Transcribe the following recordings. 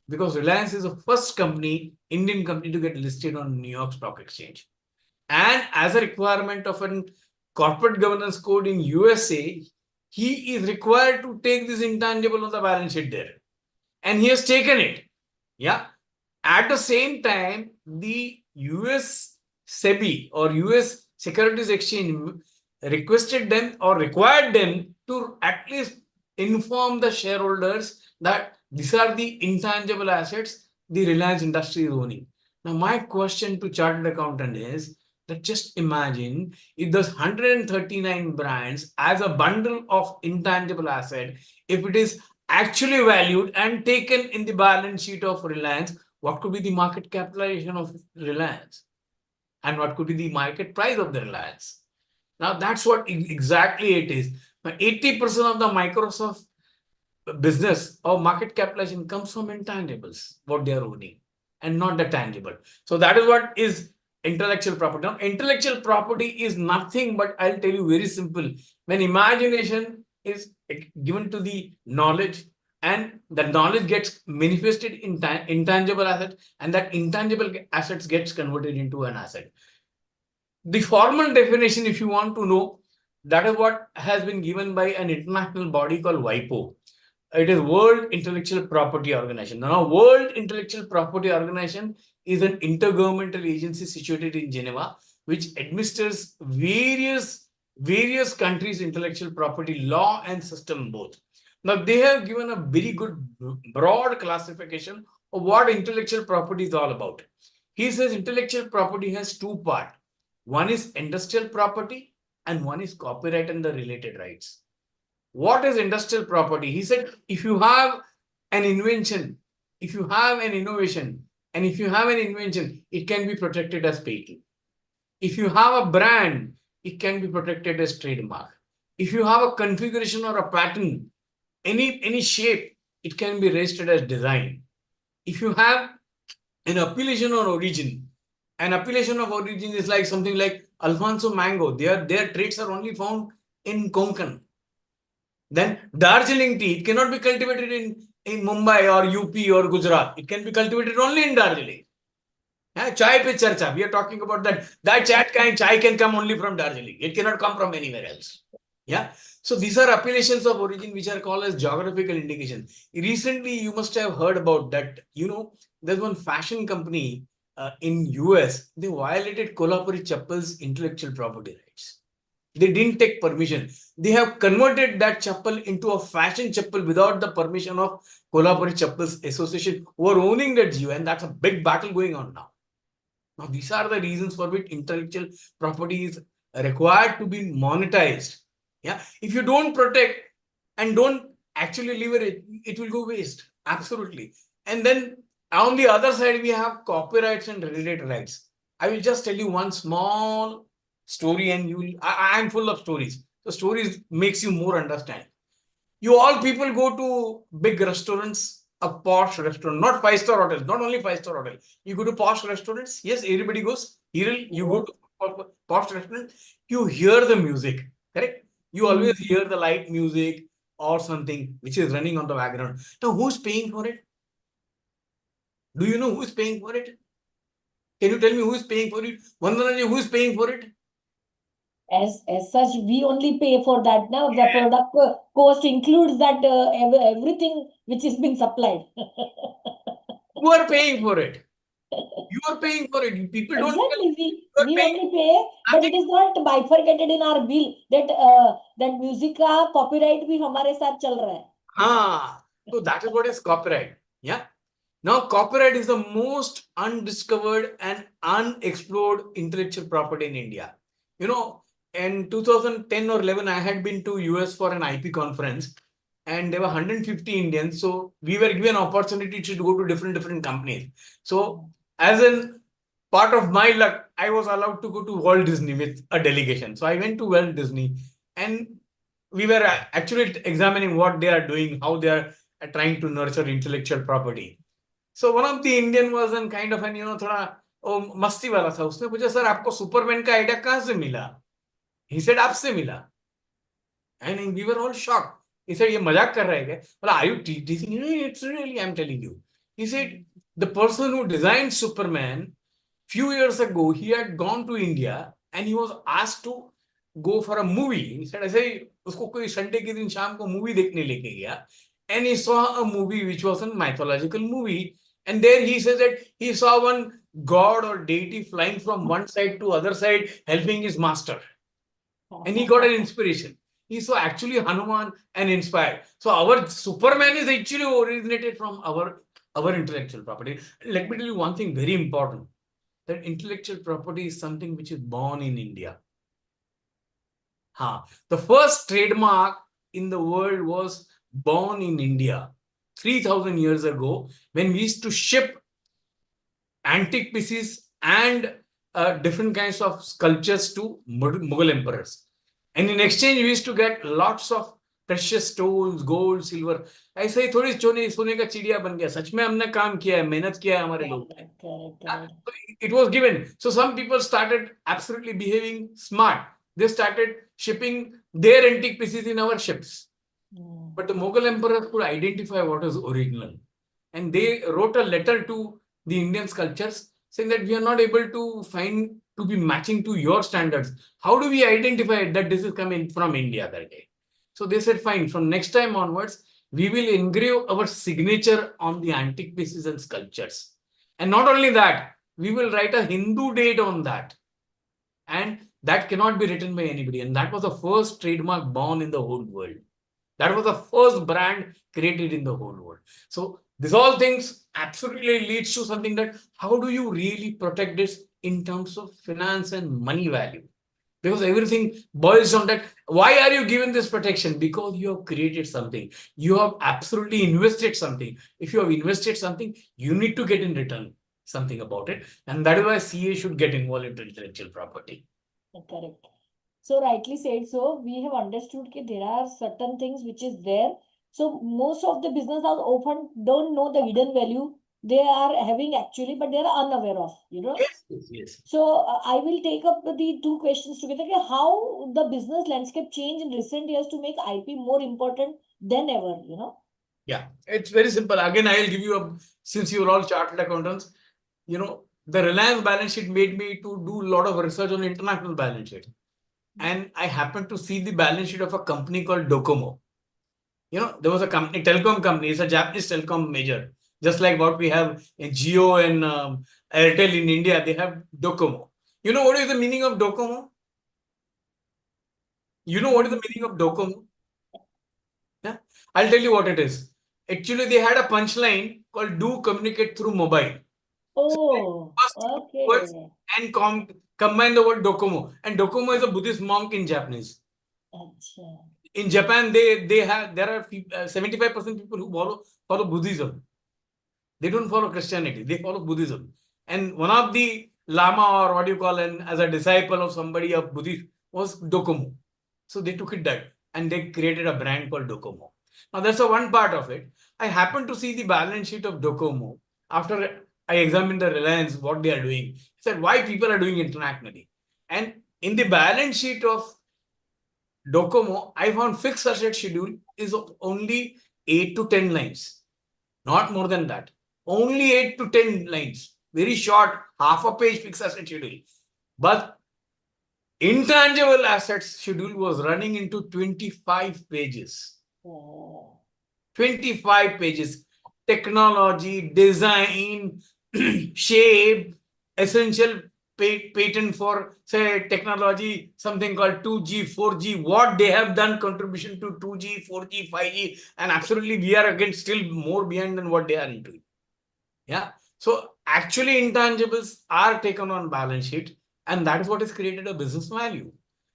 because Reliance is the first company, Indian company, to get listed on New York Stock Exchange. And as a requirement of a corporate governance code in USA, he is required to take this intangible on the balance sheet there. And he has taken it. Yeah. At the same time, the US SEBI or US Securities Exchange requested them or required them to at least inform the shareholders that these are the intangible assets the Reliance industry is owning. Now, my question to chartered accountant is that just imagine if those 139 brands as a bundle of intangible asset, if it is actually valued and taken in the balance sheet of Reliance, what could be the market capitalization of Reliance? And what could be the market price of the Reliance? Now, that's what exactly it is. 80% of the Microsoft business or market capitalization comes from intangibles, what they are owning, and not the tangible. So that is what is intellectual property. Now, intellectual property is nothing but, I'll tell you very simple. When imagination is given to the knowledge, and the knowledge gets manifested in intangible asset, and that intangible assets gets converted into an asset. The formal definition, if you want to know, that is what has been given by an international body called WIPO. It is World Intellectual Property Organization. Now, World Intellectual Property Organization is an intergovernmental agency situated in Geneva, which administers various countries' intellectual property law and system both. Now, they have given a very good broad classification of what intellectual property is all about. He says intellectual property has two parts. One is industrial property and one is copyright and the related rights. What is industrial property? He said, if you have an invention, if you have an innovation, and if you have an invention, it can be protected as patent. If you have a brand, it can be protected as trademark. If you have a configuration or a pattern, any shape, it can be registered as design. If you have an appellation or origin, an appellation of origin is like something like Alfonso Mango. Their traits are only found in Konkan. Then Darjeeling tea, it cannot be cultivated in Mumbai or UP or Gujarat. It can be cultivated only in Darjeeling. Chai pe charcha. We are talking about that. That chai can come only from Darjeeling. It cannot come from anywhere else. Yeah. So these are appellations of origin which are called as geographical indications. Recently, you must have heard about that. There's one fashion company in US. They violated Kolhapuri Chappal's intellectual property rights. They didn't take permission. They have converted that chappal into a fashion chappal without the permission of Kolhapuri Chappals Association, who are owning that geo, and that's a big battle going on now. Now, these are the reasons for which intellectual property is required to be monetized. Yeah, if you don't protect and don't actually leverage, it will go waste. Absolutely. And then on the other side, we have copyrights and related rights. I will just tell you one small story, and I'm full of stories. So stories makes you more understand. You all people go to big restaurants, a posh restaurant, not five-star hotels, not only five-star hotel. You go to posh restaurants. Yes, everybody goes. You go to posh restaurant. You hear the music, correct? You always hear the light music or something which is running on the background. Now, who's paying for it? Do you know who's paying for it? Can you tell me who is paying for it? Vandana, who is paying for it? As such, we only pay for that now. The product cost includes that everything which is being supplied. Who are paying for it? You are paying for it. People don't tell Exactly, you are we paying only pay, but nothing. it is not bifurcated in our bill that that music का copyright भी हमारे साथ चल रहा है. So that is what is copyright. Yeah. Now, copyright is the most undiscovered and unexplored intellectual property in India. In 2010 or 11, I had been to US for an IP conference, and there were 150 Indians. So we were given opportunity to go to different companies. So as in part of my luck, I was allowed to go to Walt Disney with a delegation. So I went to Walt Disney, and we were actually examining what they are doing, how they are trying to nurture intellectual property. So one of the Indian was an kind of an थोड़ा मस्ती वाला था. उसने पूछा, sir आपको Superman का idea कहाँ से मिला? He said आपसे मिला. And we were all shocked. He said ये मजाक कर रहा है क्या? बोला, are you teasing? It's really, I'm telling you. He said the person who designed Superman, few years ago, he had gone to India and he was asked to go for a movie. He said, ऐसे ही उसको कोई Sunday के दिन शाम को movie देखने लेके गया, and he saw a movie which was a mythological movie, and there he says that he saw one god or deity flying from one side to other side helping his master, and he got an inspiration. He saw actually Hanuman and inspired. So our Superman is actually originated from our intellectual property. Let me tell you one thing very important, that intellectual property is something which is born in India. The first trademark in the world was born in India 3,000 years ago, when we used to ship antique pieces and different kinds of sculptures to Mughal emperors. And in exchange, we used to get lots of precious stones, gold, silver. ऐसे ही थोड़ी सोने का चिड़िया बन गया. सच में हमने काम किया है, मेहनत किया है हमारे लोग ने. It was given. So some people started absolutely behaving smart. They started shipping their antique pieces in our ships. But the Mughal emperors could identify what is original. And they wrote a letter to the Indian sculptures saying that we are not able to find to be matching to your standards. How do we identify that this is coming from India that day? So they said, fine, from next time onwards, we will engrave our signature on the antique pieces and sculptures. And not only that, we will write a Hindu date on that. And that cannot be written by anybody. And that was the first trademark born in the whole world. That was the first brand created in the whole world. So these all things absolutely leads to something that how do you really protect this in terms of finance and money value? Because everything boils down that why are you given this protection? Because you have created something. You have absolutely invested something. If you have invested something, you need to get in return something about it. And that is why CA should get involved in intellectual property. Correct. So rightly said. So we have understood that there are certain things which is there. So most of the business are often don't know the hidden value they are having actually, but they are unaware of, Yes. So I will take up the two questions together. How the business landscape changed in recent years to make IP more important than ever, Yeah, it's very simple. Again, I'll give you since you're all chartered accountants, the Reliance balance sheet made me to do a lot of research on international balance sheet. And I happened to see the balance sheet of a company called Docomo. There was a company, telecom company, it's a Japanese telecom major. Just like what we have in Jio and Airtel in India, they have Docomo. You know what is the meaning of Docomo? You know what is the meaning of Docomo? Yeah, I'll tell you what it is. Actually, they had a punchline called "Do communicate through mobile." Oh, So words okay. and combine the word Docomo. And Docomo is a Buddhist monk in Japanese. Achha. In Japan, there are 75% people who follow Buddhism. They don't follow Christianity. They follow Buddhism. And one of the Lama, or what you call, as a disciple of somebody of Buddhism, was Docomo. So they took it that and they created a brand called Docomo. Now that's the one part of it. I happened to see the balance sheet of Docomo after I examined the Reliance, what they are doing. I said, why people are doing internationally. And in the balance sheet of Docomo, I found fixed asset schedule is of only 8 to 10 lines. Not more than that. Only 8 to 10 lines. Very short, half a page fixed asset schedule. But intangible assets schedule was running into 25 pages. Oh. 25 pages. Technology, design, shape, essential patent for, say, technology, something called 2G, 4G, what they have done contribution to 2G, 4G, 5G, and absolutely we are again still more behind than what they are into. Yeah. So actually intangibles are taken on balance sheet, and that is what has created a business value.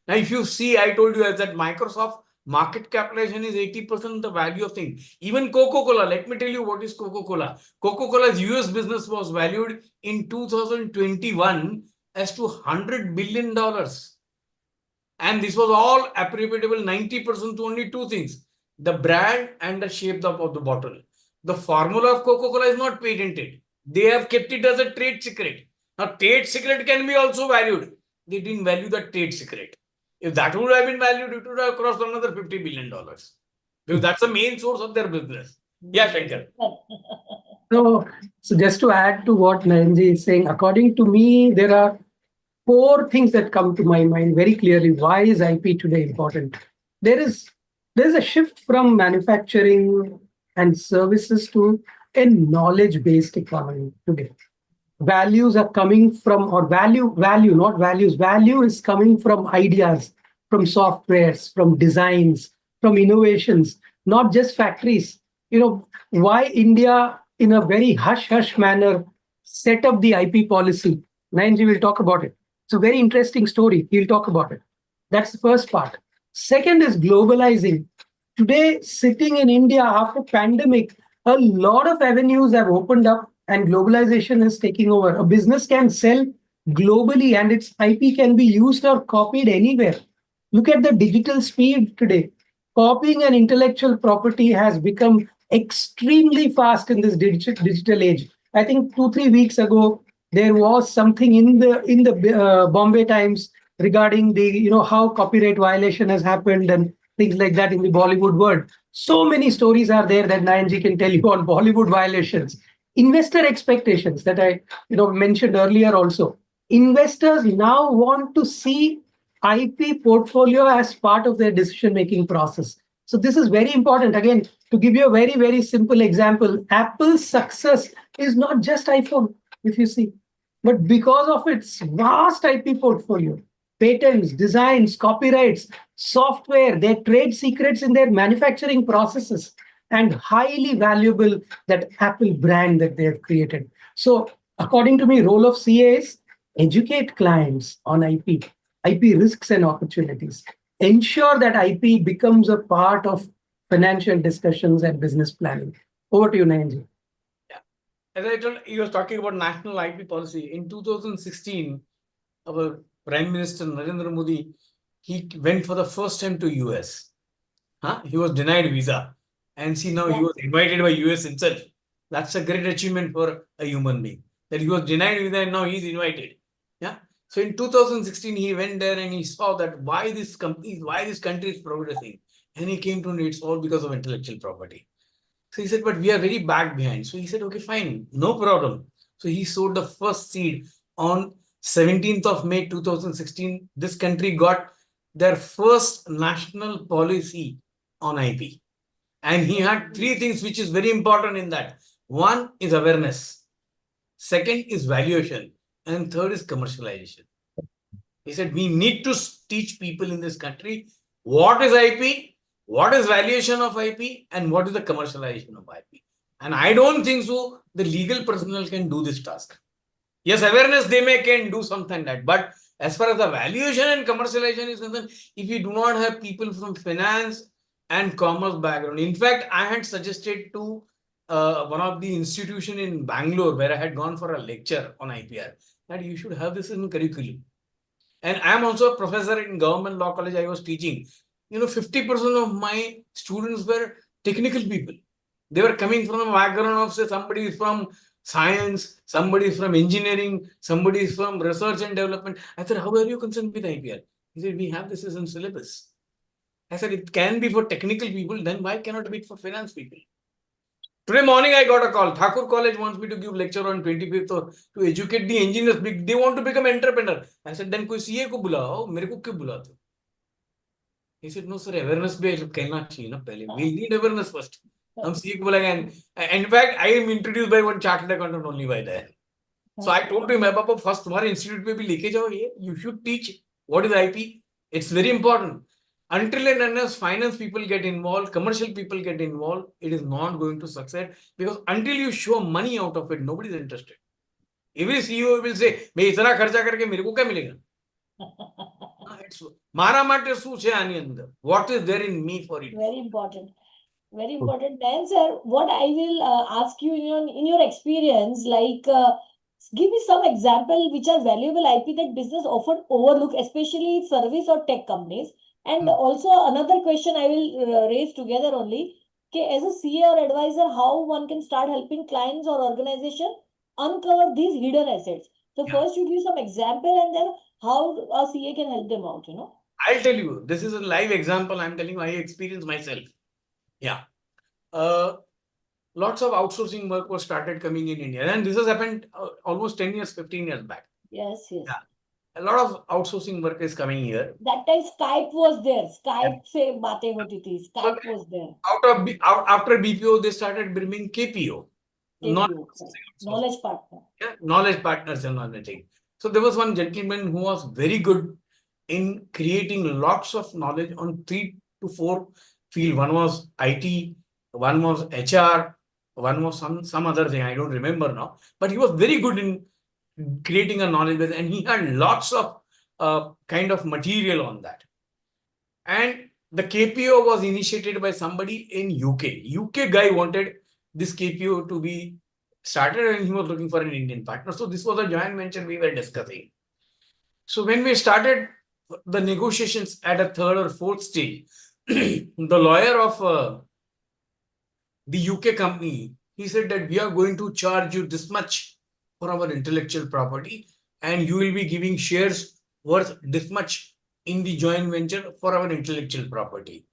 Now, if you see, I told you as that Microsoft market capitalization is 80% of the value of things. Even Coca-Cola, let me tell you what is Coca-Cola. Coca-Cola's US business was valued in 2021 as to $100 billion. And this was all attributable 90% to only two things, the brand and the shape of the bottle. The formula of Coca-Cola is not patented. They have kept it as a trade secret. Now, trade secret can be also valued. They didn't value the trade secret. If that would have been valued, it would have crossed another $50 billion. Because that's the main source of their business. Yeah, Shankar. So, so just to add to what Nayanji is saying, according to me, there are four things that come to my mind very clearly. Why is IP today important? There is there is a shift from manufacturing and services to a knowledge-based economy today. Values are coming from, or value, not values. Value is coming from ideas, from softwares, from designs, from innovations, not just factories. Why India, in a very hush-hush manner, set up the IP policy. Nayanji will talk about it. It's a very interesting story. He'll talk about it. That's the first part. Second is globalizing. Today, sitting in India after pandemic, a lot of avenues have opened up and globalization is taking over. A business can sell globally and its IP can be used or copied anywhere. Look at the digital speed today. Copying an intellectual property has become extremely fast in this digital age. I think 2 3 weeks ago there was something in the Bombay Times regarding the how copyright violation has happened and things like that in the Bollywood world. So many stories are there that Nayanji can tell you on Bollywood violations. Investor expectations that I mentioned earlier also. Investors now want to see IP portfolio as part of their decision making process. So this is very important. Again, to give you a very, very simple example, Apple's success is not just iPhone, if you see, but because of its vast IP portfolio, patents, designs, copyrights, software, their trade secrets in their manufacturing processes, and highly valuable that Apple brand that they have created. So, according to me, role of CA is educate clients on IP risks and opportunities. Ensure that IP becomes a part of financial discussions and business planning. Over to you, Nayanji. Yeah. As I told, he was talking about national IP policy. In 2016, our Prime Minister Narendra Modi, he went for the first time to US. He was denied visa. And see, now he was invited by US himself. That's a great achievement for a human being. That he was denied visa and now he's invited. Yeah. So in 2016, he went there and he saw that why this country is progressing. And he came to know it's all because of intellectual property. So he said, but we are very back behind. So he said, okay, fine, no problem. So he sowed the first seed on 17th of May 2016. This country got their first national policy on IP. And he had three things which is very important in that. One is awareness. Second is valuation. And third is commercialization. He said, we need to teach people in this country what is IP, what is valuation of IP, and what is the commercialization of IP. And I don't think so the legal personnel can do this task. Yes, awareness they can do something like that. But as far as the valuation and commercialization is concerned, if you do not have people from finance and commerce background. In fact, I had suggested to one of the institution in Bangalore where I had gone for a lecture on IPR that you should have this in curriculum. And I am also a professor in government law college. I was teaching. 50% of my students were technical people. They were coming from a background of, say, somebody is from science, somebody is from engineering, somebody is from research and development. I said, how are you concerned with IPR? He said, we have this as in syllabus. I said, it can be for technical people, then why cannot it be for finance people? Today morning, I got a call. Thakur College wants me to give lecture on 25th to educate the engineers. They want to become entrepreneur. I said, then koi CA ko bulao, mere ko kyun bulate? He said, no, sir, awareness be कहना चाहिए ना पहले. We need awareness first. हम CA को बुलाएंगे. In fact, I am introduced by one chartered accountant only by that. So I told him, Papa, first तुम्हारे institute पे भी लेके जाओ ये. You should teach what is IP. It's very important. Until and unless finance people get involved, commercial people get involved, it is not going to succeed because until you show money out of it, nobody is interested. Every CEO will say, मैं इतना खर्चा करके मेरे को क्या मिलेगा? मारा माटे શું છે આની અંદર? What is there in me for it? Very important. Very important. Then, sir, what I will ask you in your experience, give me some example which are valuable IP that business often overlook, especially service or tech companies. And also another question I will raise together only. Okay, as a CA or advisor, how one can start helping clients or organization uncover these hidden assets. So first you give some example and then how a CA can help them out, I'll tell you. This is a live example. I'm telling you, I experienced myself. Yeah. lots of outsourcing work was started coming in India. And this has happened almost 10 years, 15 years back. Yes, yes. Yeah. A lot of outsourcing work is coming here. That time Skype was there. Skype से बातें होती थी. Skype was there. After BPO, they started bringing KPO. KPO, knowledge partner. Yeah, knowledge partners and everything. So there was one gentleman who was very good in creating lots of knowledge on 3 to 4 field. One was IT, one was HR, one was some other thing. I don't remember now. But he was very good in creating a knowledge base, and he had lots of kind of material on that. And the KPO was initiated by somebody in UK. UK guy wanted this KPO to be started, and he was looking for an Indian partner. So this was a joint venture we were discussing. So when we started the negotiations at a third or fourth stage, the lawyer of the UK company, he said that we are going to charge you this much for our intellectual property, and you will be giving shares worth this much in the joint venture for our intellectual property.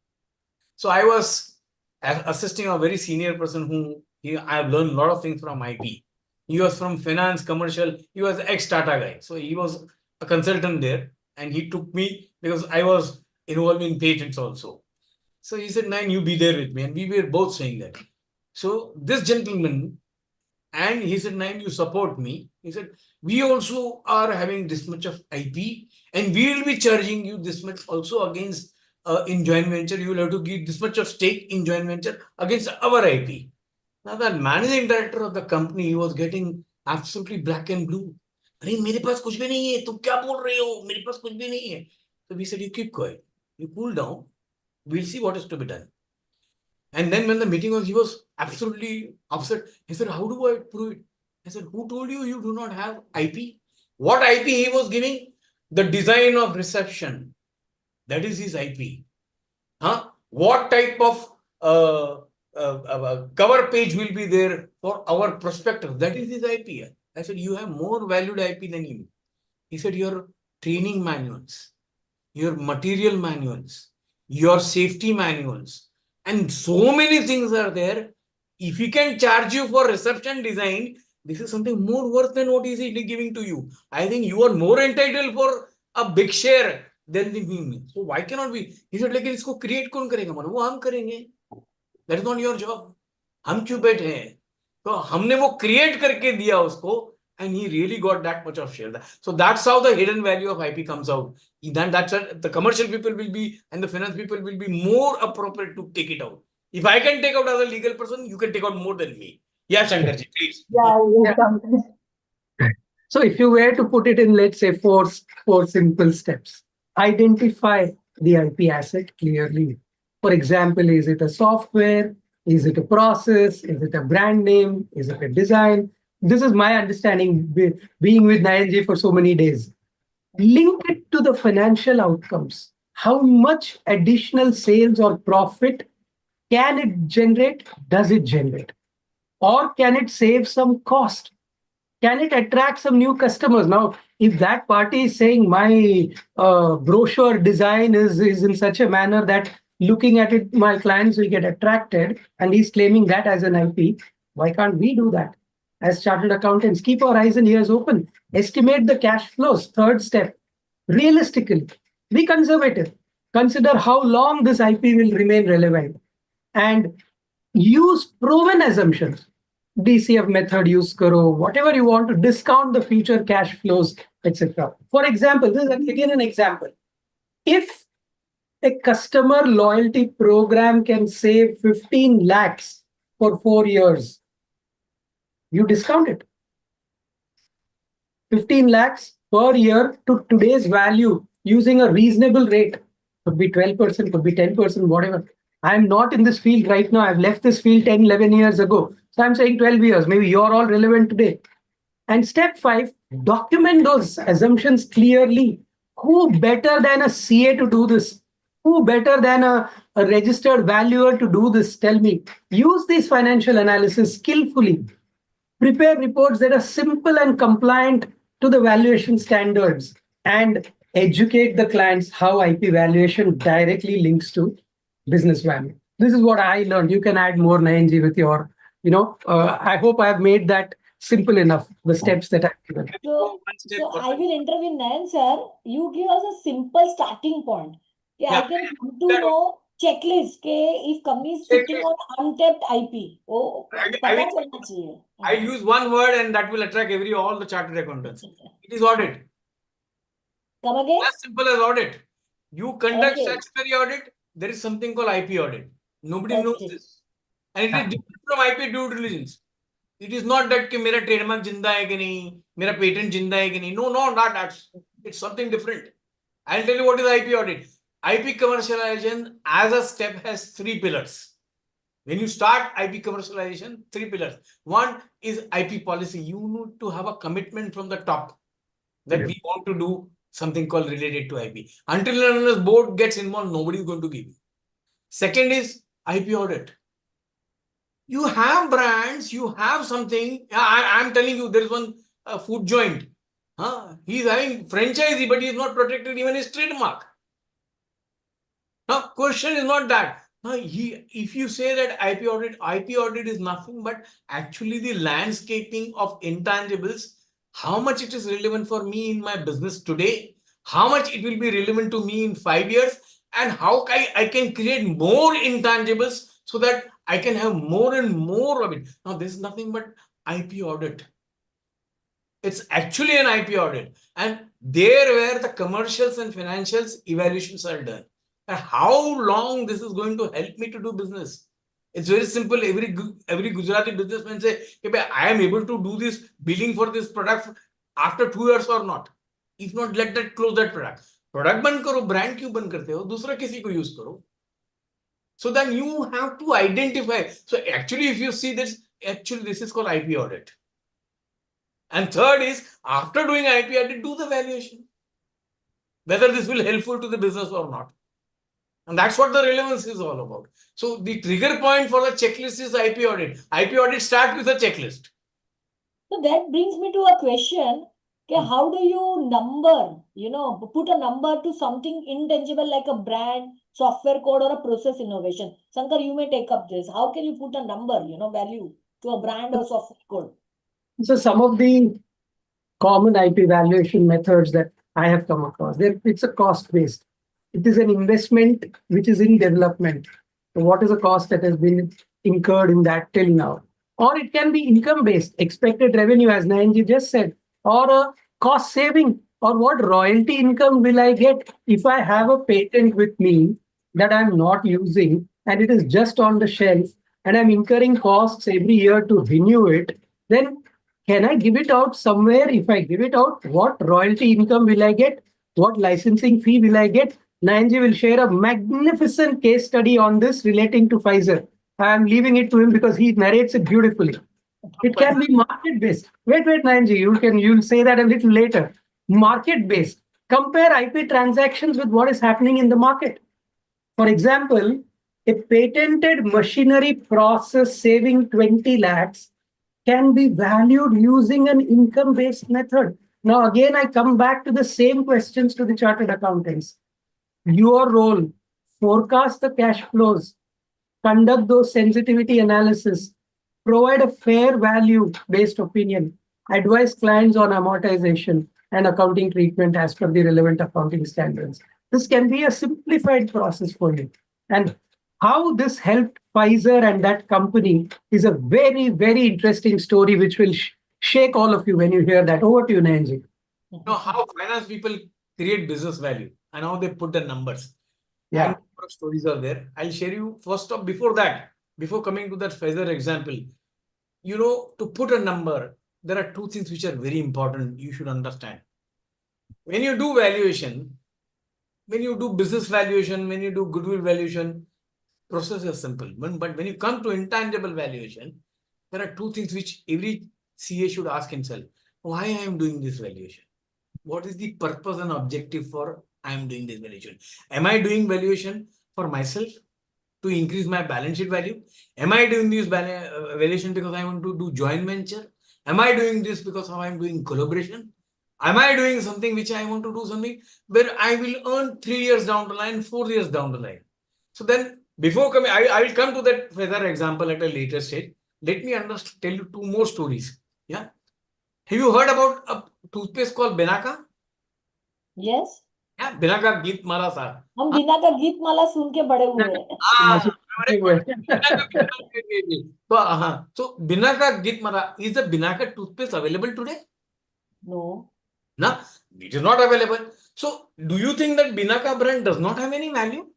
So I was assisting a very senior person who I have learned a lot of things from IP. He was from finance, commercial. He was ex-Tata guy. So he was a consultant there, and he took me because I was involved in patents also. So he said, "Nayan, you be there with me." And we were both saying that. So this gentleman, and he said, "Nayan, you support me." He said, "We also are having this much of IP, and we will be charging you this much also against in joint venture. You will have to give this much of stake in joint venture against our IP." Now the managing director of the company, he was getting absolutely black and blue. अरे मेरे पास कुछ भी नहीं है, तुम क्या बोल रहे हो? मेरे पास कुछ भी नहीं है. So we said, "You keep quiet, you cool down. We'll see what is to be done." And then when the meeting was, he was absolutely upset. He said, "How do I prove it?" I said, "Who told you you do not have IP?" What IP he was giving? The design of reception. That is his IP. Huh? What type of cover page will be there for our prospectus? That is his IP. I said, "You have more valued IP than you." He said, "Your training manuals, your material manuals, your safety manuals, and so many things are there. If he can charge you for reception design, this is something more worth than what is he giving to you. I think you are more entitled for a big share than the me. So why cannot we?" He said, "लेकिन इसको create कौन करेगा? मानो वो हम करेंगे. That is not your job. हम क्यों बैठे हैं?" तो हमने वो create करके दिया उसको, and he really got that much of share. So that's how the hidden value of IP comes out. Then that's the commercial people will be and the finance people will be more appropriate to take it out. If I can take out as a legal person, you can take out more than me. Yeah, Shankarji, please. So if you were to put it in, let's say, four simple steps, identify the IP asset clearly. For example, is it a software? Is it a process? Is it a brand name? Is it a design? This is my understanding, being with Nayanji for so many days. Link it to the financial outcomes. How much additional sales or profit can it generate? Does it generate? Or can it save some cost? Can it attract some new customers? Now, if that party is saying my brochure design is in such a manner that looking at it, my clients will get attracted, and he's claiming that as an IP, why can't we do that? As chartered accountants, keep our eyes and ears open. Estimate the cash flows. Third step, realistically, be conservative. Consider how long this IP will remain relevant, and use proven assumptions. DCF method use karo, whatever you want to discount the future cash flows, etc. For example, this is again an example. If a customer loyalty program can save 15 lakhs for 4 years, you discount it. 15 lakhs per year to today's value using a reasonable rate. Could be 12%, could be 10%, whatever. I'm not in this field right now. I've left this field 10, 11 years ago. So I'm saying 12 years. Maybe you're all relevant today. And step 5, document those assumptions clearly. Who better than a CA to do this? Who better than a registered valuer to do this? Tell me. Use this financial analysis skillfully. Prepare reports that are simple and compliant to the valuation standards, and educate the clients how IP valuation directly links to business value. This is what I learned. You can add more, Nayanji, with your I hope I have made that simple enough, the steps that I've given. So, One step so I further. will intervene, Nayan sir. You give us a simple starting point. Okay, I Yeah, can come to that know checklist के if company is sitting checklist. on untapped IP, वो I पता will चलना चाहिए. I'll use one word and that will attract all the chartered accountants. It is audit. Come again? As simple as audit. You conduct Okay, statutory audit, there is something called IP audit. Nobody knows okay. this. And it is different from IP due diligence. It is not that कि मेरा trademark जिंदा है कि नहीं, मेरा patent जिंदा है कि नहीं. No, no, not that. It's something different. I'll tell you what is IP audit. IP commercialization as a step has 3 pillars. When you start IP commercialization, 3 pillars. One is IP policy. You need to have a commitment from the top that we want to do something called related to IP. Until and unless board gets involved, nobody is going to give you. Second is IP audit. You have brands, you have something. I'm telling you, there is one food joint. He's having franchisee, but he is not protected even his trademark. Now, question is not that. If you say that IP audit is nothing but actually the landscaping of intangibles, how much it is relevant for me in my business today, how much it will be relevant to me in 5 years, and how I can create more intangibles so that I can have more and more of it. Now, this is nothing but IP audit. It's actually an IP audit. And there where the commercials and financials evaluations are done. And how long this is going to help me to do business. It's very simple. Every Gujarati businessman say, hey, I am able to do this billing for this product after 2 years or not. If not, let that close that product. Product बंद करो, brand क्यों बंद करते हो? दूसरा किसी को use करो. So then you have to identify. So actually, if you see this, actually this is called IP audit. And third is, after doing IP audit, do the valuation. Whether this will helpful to the business or not. And that's what the relevance is all about. So the trigger point for the checklist is IP audit. IP audit starts with a checklist. So that brings me to a question. Okay, how do you put a number to something intangible like a brand, software code, or a process innovation? Shankar, you may take up this. How can you put a number, value to a brand or software code? So some of the common IP valuation methods that I have come across, it's a cost based. It is an investment which is in development. So what is the cost that has been incurred in that till now? Or it can be income based, expected revenue, as Nayanji just said, or a cost saving, or what royalty income will I get if I have a patent with me that I'm not using and it is just on the shelf and I'm incurring costs every year to renew it. Then can I give it out somewhere? If I give it out, what royalty income will I get? What licensing fee will I get? Nayanji will share a magnificent case study on this relating to Pfizer. I am leaving it to him because he narrates it beautifully. It can be market based. Wait, Nayanji, you'll say that a little later. Market based. Compare IP transactions with what is happening in the market. For example, a patented machinery process saving 20 lakhs can be valued using an income-based method. Now, again, I come back to the same questions to the chartered accountants. Your role, forecast the cash flows, conduct those sensitivity analysis, provide a fair value-based opinion, advise clients on amortization and accounting treatment as per the relevant accounting standards. This can be a simplified process for you. And how this helped Pfizer and that company is a very, very interesting story, which will shake all of you when you hear that. Over to you, Nayanji. Now, how finance people create business value and how they put the numbers. Yeah. And a lot of stories are there. I'll share you first off before that, before coming to that Pfizer example. To put a number, there are 2 things which are very important. You should understand. When you do valuation, when you do business valuation, when you do goodwill valuation, process is simple. But when you come to intangible valuation, there are 2 things which every CA should ask himself. Why I am doing this valuation? What is the purpose and objective for I am doing this valuation? Am I doing valuation for myself to increase my balance sheet value? Am I doing this valuation because I want to do joint venture? Am I doing this because I am doing collaboration? Am I doing something which I want to do something where I will earn 3 years down the line, 4 years down the line? So then before coming, I will come to that Pfizer example at a later stage. let me tell you two more stories. Yeah. Have you heard about a toothpaste called Binaka? Yes. Yeah, Binaka Geet Mala Sir. हम बिना का गीत माला सुन के बड़े हुए हैं. Ah, machine हुए so, so Binaka Geet Mala, is the Binaka toothpaste available today? No. No, it is not available. So, do you think that Binaka brand does not have any value?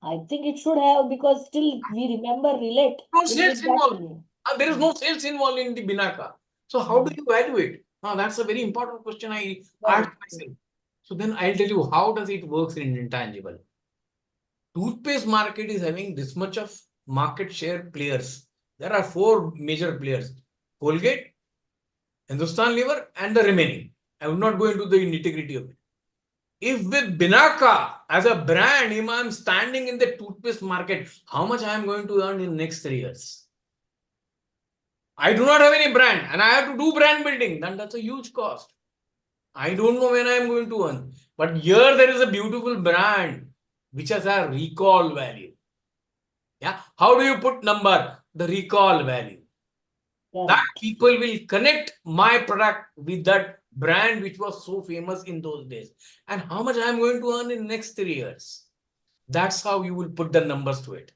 I think it should have, because still we remember, relate No with sales that involved. feeling. There is no sales involved in the Binaka. So, how do you value it? That's a very important question I asked myself. So, then I'll tell you how does it works in intangible. Toothpaste market is having this much of market share players. There are 4 major players: Colgate, Hindustan Lever, and the remaining. I will not go into the nitty-gritty of it. If with Binaka as a brand, if I am standing in the toothpaste market, how much I am going to earn in next 3 years? I do not have any brand and I have to do brand building. Then that's a huge cost. I don't know when I am going to earn. But here there is a beautiful brand which has a recall value. Yeah. How do you put number? The recall value. That people will connect my product with that brand which was so famous in those days. And how much I am going to earn in next 3 years. That's how you will put the numbers to it.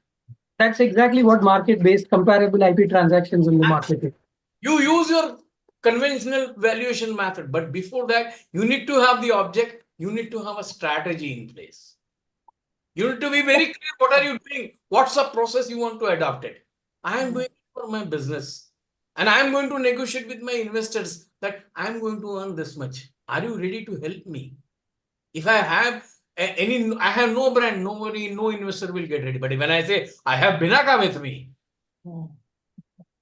That's exactly what market-based comparable IP transactions in the market is. You use your conventional valuation method, but before that, you need to have the object, you need to have a strategy in place. You need to be very clear what are you doing, what's the process you want to adopt it. I am doing it for my business and I am going to negotiate with my investors that I am going to earn this much. Are you ready to help me? If I have I have no brand, nobody, no investor will get ready. But when I say I have Binaka with me,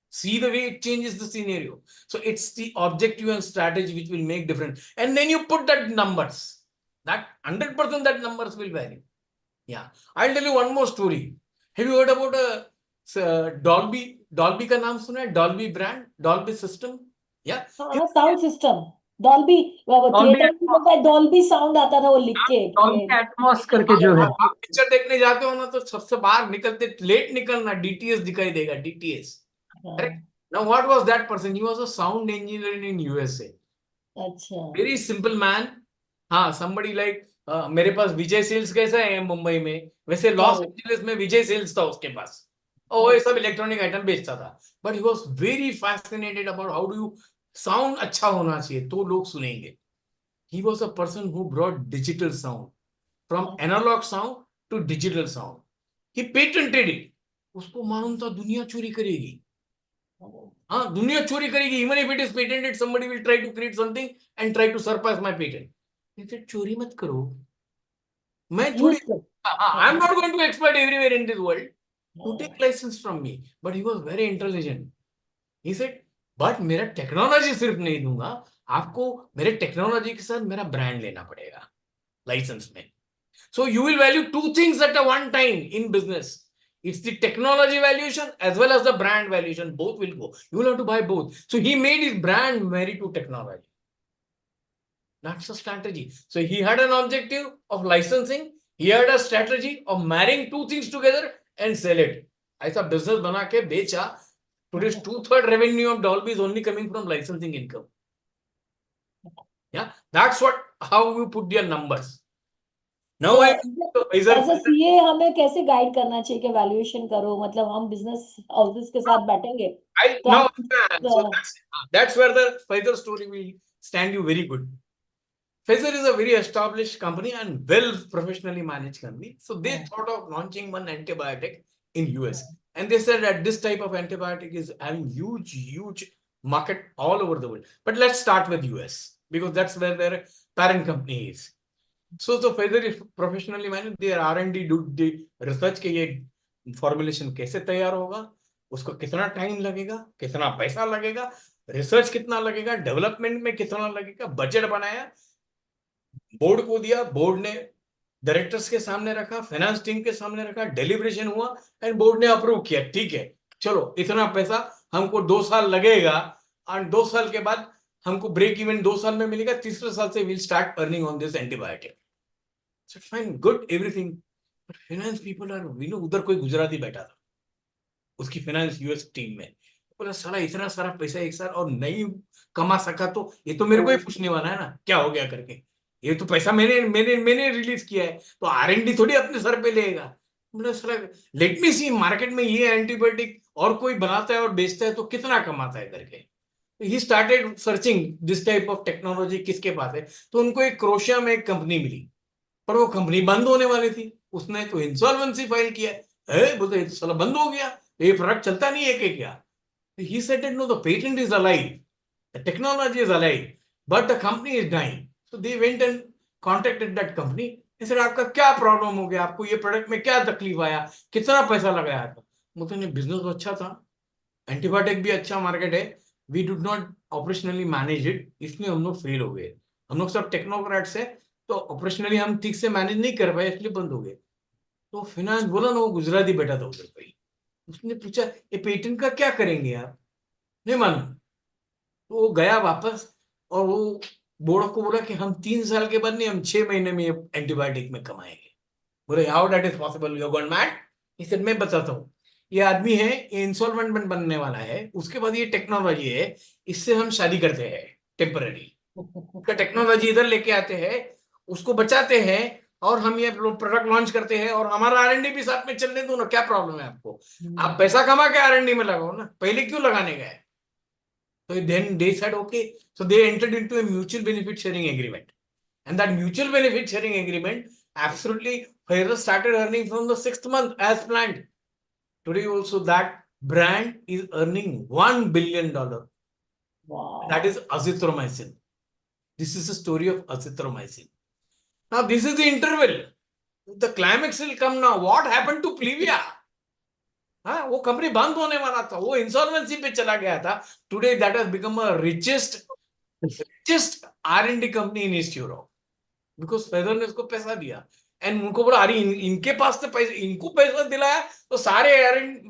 see the way it changes the scenario. So it's the objective and strategy which will make difference. And then you put that numbers. That 100% that numbers will vary. Yeah. I'll tell you one more story. Have you heard about Dolby? Dolby का नाम सुना है? Dolby brand, Dolby system. Yeah. Sound system Dolby theatre में बोलता है Dolby sound आता था वो लिख के Dolby Atmos करके जो है आप पिक्चर देखने जाते हो ना तो सबसे बाहर निकलते लेट निकलना डीटीएस दिखाई देगा DTS. Correct. Now what was that person? He was a sound engineer in USA. अच्छा. Very simple man. हाँ, somebody like मेरे पास विजय सेल्स कैसा है मुंबई में, वैसे लॉस एंजलिस में विजय सेल्स था उसके पास. और ये सब इलेक्ट्रॉनिक आइटम बेचता था. But he was very fascinated about how do you sound अच्छा होना चाहिए तो लोग सुनेंगे. He was a person who brought digital sound from analog sound to digital sound. He patented it. उसको मालूम था दुनिया चोरी करेगी. हाँ, दुनिया चोरी करेगी. Even if it is patented, somebody will try to create something and try to surpass my patent. He said, चोरी मत करो. मैं थोड़ी, I'm not going to exploit everywhere in this world. You take license from me. But he was very intelligent. He said, but मेरा technology सिर्फ नहीं दूंगा, आपको मेरे टेक्नोलॉजी के साथ मेरा ब्रांड लेना पड़ेगा लाइसेंस में. So you will value 2 things at a one time in business. It's the technology valuation as well as the brand valuation. Both will go. You will have to buy both. So he made his brand married to technology. That's a strategy. So he had an objective of licensing. He had a strategy of marrying 2 things together and sell it. ऐसा business बना के बेचा. Today's 2/3 revenue of Dolby is only coming from licensing income. Yeah, that's how you put your numbers. Now as a CA हमें कैसे guide करना चाहिए कि valuation करो, मतलब हम बिजनेस हाउसेस के साथ बैठेंगे. So that's where the Pfizer story will stand you very good. Pfizer is a very established company and well professionally managed company. So they thought of launching one antibiotic in US. And they said that this type of antibiotic is having huge market all over the world. But let's start with US because that's where their parent company is. So Pfizer is professionally managed. Their R&D do the research के ये formulation कैसे तैयार होगा, उसको कितना time लगेगा, कितना पैसा लगेगा, रिसर्च कितना लगेगा, डेवलपमेंट में कितना लगेगा, बजट बनाया, बोर्ड को दिया, बोर्ड ने डायरेक्टर्स के सामने रखा, फाइनेंस टीम के सामने रखा, डेलिब्रेशन हुआ एंड बोर्ड ने अप्रूव किया. ठीक है, चलो इतना पैसा हमको 2 साल लगेगा और 2 साल के बाद हमको ब्रेक इवन 2 साल में मिलेगा, तीसरे साल से will start earning on this antibiotic. So fine, good, everything. But finance people are, उधर कोई गुजराती बैठा था. उसकी फाइनेंस यूएस टीम में। बोला साला इतना सारा पैसा एक साल और नहीं कमा सका तो ये तो मेरे को ही पूछने वाला है ना, क्या हो गया करके। ये तो पैसा मैंने रिलीज किया है, तो R&D थोड़ी अपने सर पे लेगा। बोला साला लेट मी सी मार्केट में ये एंटीबायोटिक और कोई बनाता है और बेचता है तो कितना कमाता है करके। He started searching this type of technology किसके पास है। तो उनको एक क्रोशिया में एक कंपनी मिली, पर वो कंपनी बंद होने वाली थी। उसने तो इंसॉल्वेंसी फाइल किया है, बोलते ये तो साला बंद हो गया, ये प्रोडक्ट चलता नहीं है क्या। He said that no, the patent is alive, the technology is alive, but the company is dying. So they went and contacted that company. They said आपका क्या प्रॉब्लम हो गया, आपको ये प्रोडक्ट में क्या तकलीफ आया, कितना पैसा लगाया था। मुझे नहीं, बिजनेस तो अच्छा था, एंटीबायोटिक भी अच्छा मार्केट है, we do not operationally manage it, इसलिए हम लोग फेल हो गए। हम लोग सब टेक्नोक्रेट्स है, तो ऑपरेशनली हम ठीक से मैनेज नहीं कर पाए, इसलिए बंद हो गए। तो फिनांस बोला ना, वो गुजराती बैठा था उधर पे। उसने पूछा ये पेटेंट का क्या करेंगे आप, नहीं मालूम। तो वो गया वापस और वो बोर्ड को बोला कि हम 3 साल के बाद नहीं, हम 6 महीने में ये एंटीबायोटिक में कमाएंगे। बोले how that is possible, you gone mad. इसे मैं बताता हूँ, ये आदमी है, ये इंसॉल्वेंट बनने वाला है, उसके बाद ये टेक्नोलॉजी है, इससे हम शादी करते हैं टेम्पररी, उसका टेक्नोलॉजी इधर लेके आते हैं, उसको बचाते हैं, और हम ये प्रोडक्ट लॉन्च करते हैं, और हमारा R&D भी साथ में चलने दो ना, क्या प्रॉब्लम है आपको। आप पैसा कमा के R&D में लगाओ ना, पहले क्यों लगाने गए। So then they said, okay. So they entered into a mutual benefit sharing agreement. And that mutual benefit sharing agreement, absolutely, Pfizer started earning from the 6th month as planned. Today also that brand is earning $1 billion. Wow. That is azithromycin. This is the story of azithromycin. Now this is the interval. The climax will come now. What happened to Plevia? हाँ, वो company बंद होने वाला था, वो insolvency पे चला गया था। Today that has become a richest R&D company in east Europe, because feather ने उसको पैसा दिया। एंड उनको बोला अरे इनके पास तो पैसे, इनको पैसा दिलाया तो सारे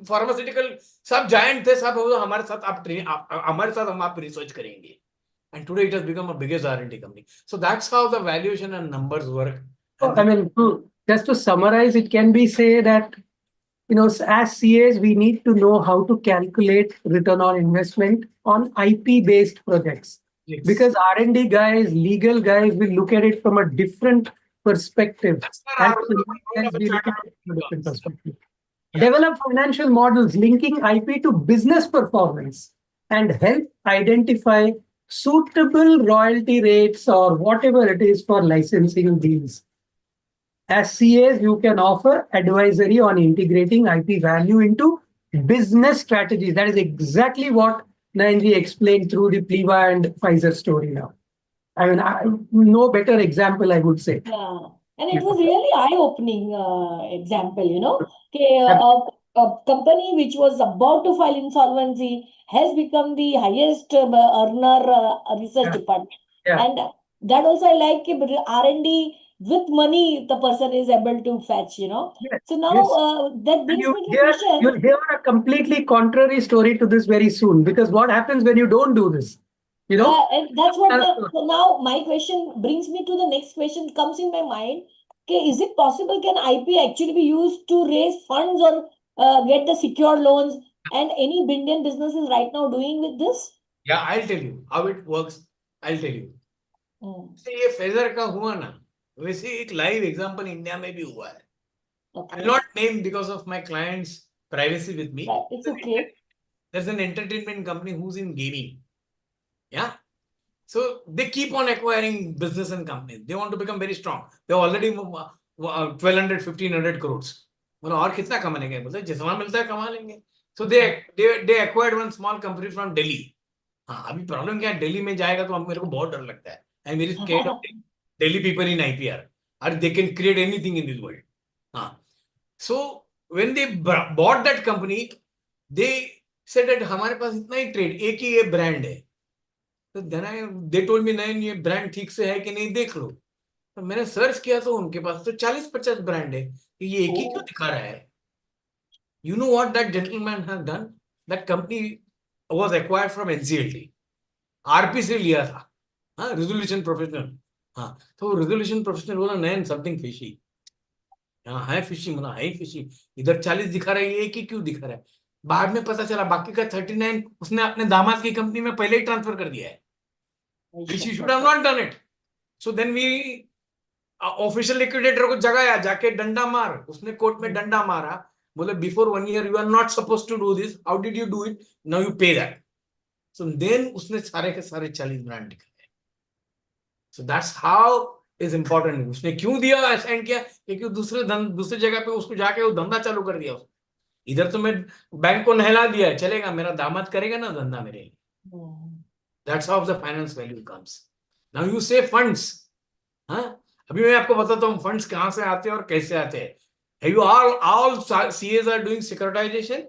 फार्मास्यूटिकल सब जायंट थे, सब हमारे साथ हमारे साथ हम आप रिसर्च करेंगे। And today it has become a biggest R&D company. So that's how the valuation and numbers work. I mean, just to summarize, it can be say that, as CAs, we need to know how to calculate return on investment on IP-based projects. Yes. Because R&D guys, legal guys will look at it from a different perspective. That's where As our- finance guys, we look at it from a different perspective. Yeah. Develop financial models linking IP to business performance and help identify suitable royalty rates or whatever it is for licensing deals. As CAs, you can offer advisory on integrating IP value into business strategies. That is exactly what Nayanji explained through the Pleva and Pfizer story now. I mean, no better example, I would say. Yeah, and it was really eye-opening example, a company which was about to file insolvency has become the highest earner research Yeah. department. Yeah. And that also I like R&D with money the person is able to fetch, Yes, So now yes. that And brings me to the question. you'll hear a completely contrary story to this very soon, because what happens when you don't do this? And that's what Uh, so now my question brings me to the next question comes in my mind. Okay, is it possible, can IP actually be used to raise funds or get the secured loans? And any Indian businesses right now doing with this? Yeah, I'll tell you how it works. I'll tell you. से ये phasor का हुआ ना, वैसे एक live example India में भी हुआ है। Okay. I'll not name because of my client's privacy with me. Right, it's okay. There's an entertainment company who's in gaming. Yeah. So they keep on acquiring business and companies. They want to become very strong. They already 1,200, 1,500 crores. बोला और कितना कमाने गए, बोलते जितना मिलता है कमा लेंगे। So they acquired one small company from Delhi. हाँ, अभी प्रॉब्लम क्या है, दिल्ली में जाएगा तो मेरे को बहुत डर लगता है। I'm very scared of Delhi people in IPR. Or they can create anything in this world. So when they bought that company, they said that हमारे पास इतना ही ट्रेड, एक ही ये ब्रांड है। तो they told me नहीं, ये ब्रांड ठीक से है कि नहीं देख लो। तो मैंने सर्च किया तो उनके पास तो 40-50 ब्रांड है, ये एक ही क्यों दिखा रहा है। You know what that gentleman has done? That company was acquired from NCLT. RP से लिया था, हाँ, रेजोल्यूशन प्रोफेशनल। हाँ, तो रेजोल्यूशन प्रोफेशनल बोला नैन समथिंग फिशी। हाँ है फिशी, मतलब है फिशी, इधर 40 दिखा रहा है, ये एक ही क्यों दिखा रहा है। बाद में पता चला बाकी का 39 उसने अपने दामाद की कंपनी में पहले ही ट्रांसफर कर दिया है, which he should have not done it. So then we official liquidator को जगाया, जाके डंडा मार, उसने कोर्ट में डंडा मारा, बोले before 1 year you are not suppose to do this, how did you do it, now you pay that. So then उसने सारे के सारे 40 ब्रांड दिखाए. So that's how is important. उसने क्यों दिया, असाइन किया, क्योंकि दूसरे जगह पे उसको जाके वो धंधा चालू कर दिया. इधर तो मैं बैंक को नहला दिया, चलेगा, मेरा दामाद करेगा ना धंधा मेरे लिए. That's how the finance value comes. Now you से फंड्स. हाँ, अभी मैं आपको बताता हूँ फंड्स कहां से आते हैं और कैसे आते हैं. You all CAs are doing securitization.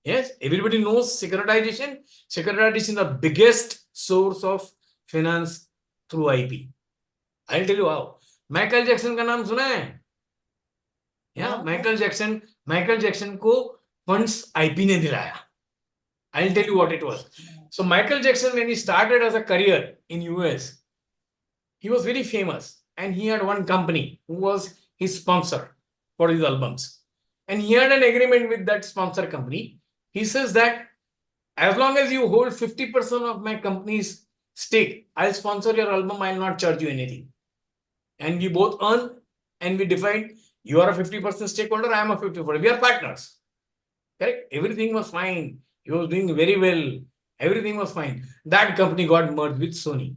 Yes, everybody knows securitization. Securitization is the biggest source of finance through IP. I'll tell you how. Michael Jackson का नाम सुना है? माइकल जैक्सन को फंड्स आईपी ने दिलाया. I'll tell you what it was. So Michael Jackson, when he started as a career in US, he was very famous and he had one company who was his sponsor for his albums. And he had an agreement with that sponsor company. He says that as long as you hold 50% of my company's stake, I'll sponsor your album, I'll not charge you anything. And we both earn, and we define you are a 50% stakeholder, I am a 50%. We are partners. Correct? Everything was fine. He was doing very well. Everything was fine. That company got merged with Sony.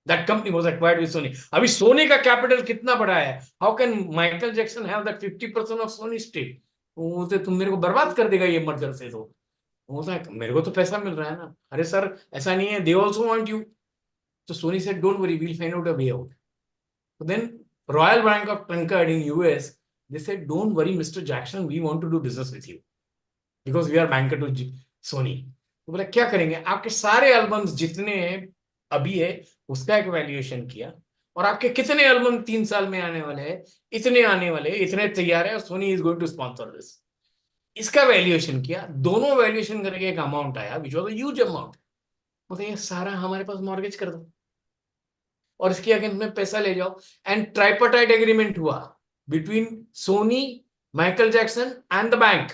That company was acquired with Sony. अभी सोनी का capital कितना बड़ा है? How can Michael Jackson have that 50% of Sony stake? वो तो तुम मेरे को बर्बाद कर देगा ये मर्जर से. तो होता है, मेरे को तो पैसा मिल रहा है ना. अरे सर ऐसा नहीं है, they also want you. So Sony said, don't worry, we'll find out a way out. So then Royal Bank of Tankard in US, they said, don't worry, Mr. Jackson, we want to do business with you because we are banker to Sony. तो बोला क्या करेंगे, आपके सारे albums जितने अभी है उसका एक वैल्यूएशन किया, और आपके कितने एल्बम 3 साल में आने वाले हैं, इतने आने वाले, इतने तैयार है, Sony is going to sponsor this. इसका वैल्यूएशन किया, दोनों वैल्यूएशन करके एक अमाउंट आया which was a huge amount. बोलते ये सारा हमारे पास मॉर्गेज कर दो और इसके अगेंस्ट में पैसा ले जाओ. एंड ट्राइपार्टाइट एग्रीमेंट हुआ between Sony, Michael Jackson and the bank.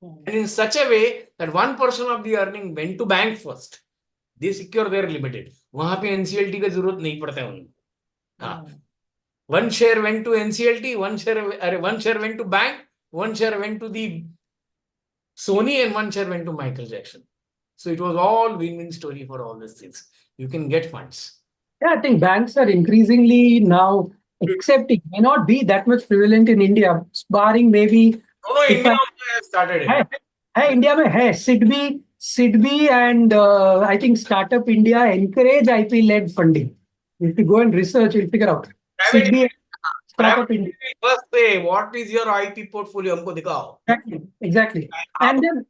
And in such a way that 1% of the earning went to bank first. They secure their limited. वहां पे NCLT का जरूरत नहीं पड़ता है उनको. हाँ. One share went to NCLT, one share went to bank, one share went to the Sony, and one share went to Michael Jackson. So it was all win-win story for all these things. You can get funds. Yeah, I think banks are increasingly now accepting. May not be that much prevalent in India, barring maybe. No, India has started it. है India में है. SIDBI and I think Startup India encourage IP led funding. If you go and research, you'll figure out. SIDBI, Startup India. First say, what is your IP portfolio? हमको दिखाओ. Exactly. And then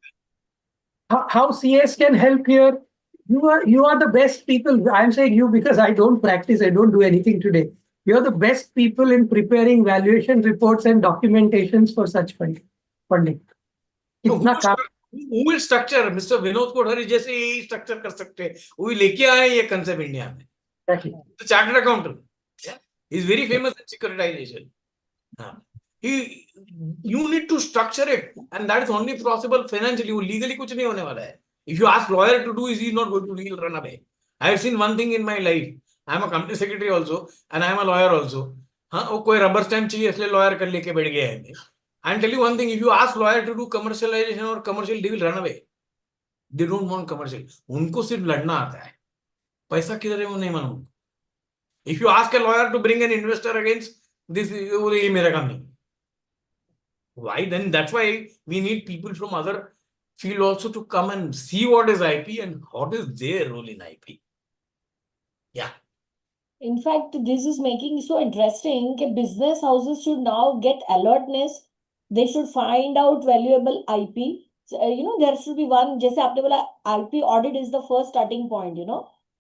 how CS can help here? You are the best people. I'm saying you because I don't practice. I don't do anything today. You're the best people in preparing valuation reports and documentations for such funding. Who will structure? Mr. Vinod Kothari जैसे यही structure कर सकते हैं. वो लेके आए ये concept India में. The chartered accountant. Yeah, he's very famous in securitization. You need to structure it, and that is only possible financially. वो legally कुछ नहीं होने वाला है. If you ask lawyer to do, he's not going to legal run away. I have seen one thing in my life. I am a company secretary also, and I am a lawyer also. हाँ, वो कोई rubber stamp चाहिए इसलिए lawyer कर लेके बैठ गया है. I'll tell you one thing, if you ask lawyer to do commercialization or commercial, they will run away. They don't want commercial. उनको सिर्फ लड़ना आता है. पैसा किधर है वो नहीं मालूम. If you ask a lawyer to bring an investor against this, ये मेरा काम नहीं. Why then? That's why we need people from other field also to come and see what is IP and what is their role in IP. Yeah. In fact, this is making so interesting that business houses should now get alertness. They should find out valuable IP. So, there should be one, जैसे आपने बोला, IP audit is the first starting point,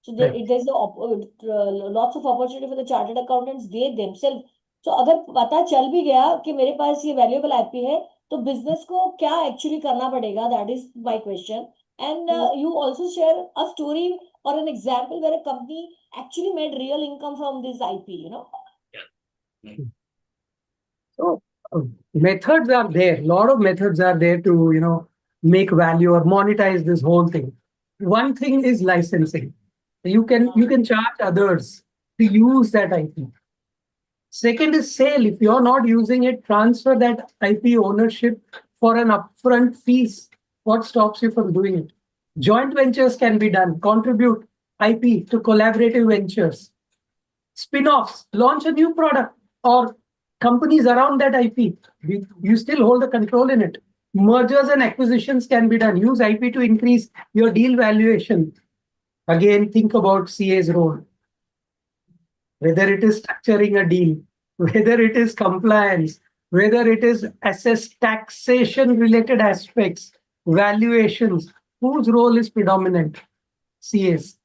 So there's lots of opportunity for the chartered accountants, they themselves. So अगर पता चल भी गया कि मेरे पास ये valuable IP है, तो business को क्या actually करना पड़ेगा? That is my question. And you also share a story or an example where a company actually made real income from this IP, Yeah. So Methods are there. A lot of methods are there to, make value or monetize this whole thing. One thing is licensing. You can charge others to use that IP. Second is sale. If you're not using it, transfer that IP ownership for an upfront fees. What stops you from doing it? Joint ventures can be done. Contribute IP to collaborative ventures. Spin-offs, launch a new product or companies around that IP. You still hold the control in it. Mergers and acquisitions can be done. Use IP to increase your deal valuation. Again, think about CA's role. Whether it is structuring a deal, whether it is compliance, whether it is assess taxation related aspects, valuations, whose role is predominant? CA's.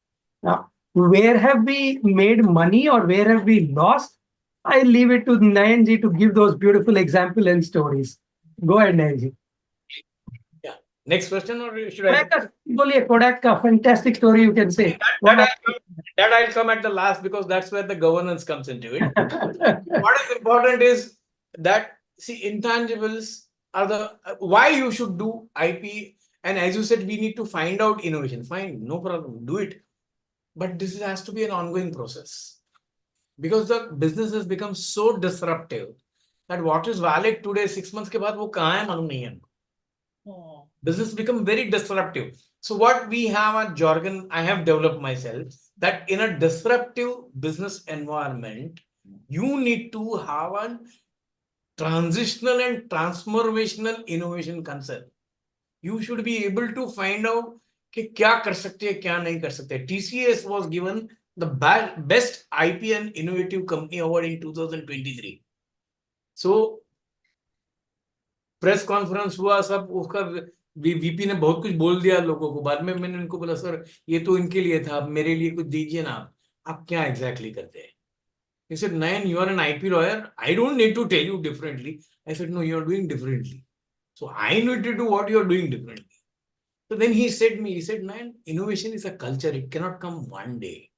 Now, where have we made money or where have we lost? I leave it to Nayanji to give those beautiful examples and stories. Go ahead, Nayanji. Yeah. Next question, or should I? Kodak ka fantastic story you can say. That I'll come at the last, because that's where the governance comes into it. What is important is that, see, intangibles are the why you should do IP. And as you said, we need to find out innovation. Fine, no problem, do it. But this has to be an ongoing process, because the business has become so disruptive that what is valid today, 6 months ke baad wo kahan hai malum nahi hai. Business become very disruptive. So what we have a jargon I have developed myself, that in a disruptive business environment, you need to have a transitional and transformational innovation concept. You should be able to find out कि क्या कर सकते हैं, क्या नहीं कर सकते. TCS was given the best IP and innovative company award in 2023. So press conference हुआ, सब उसका वीपी ने बहुत कुछ बोल दिया लोगों को. बाद में मैंने उनको बोला, सर ये तो इनके लिए था, मेरे लिए कुछ दीजिए ना. आप क्या एग्जैक्टली करते हैं? He said, Nayan, you are an IP lawyer. I don't need to tell you differently. I said, no, you are doing differently. So I need to do what you are doing differently. So then he said, Nayan, innovation is a culture. It cannot come one day.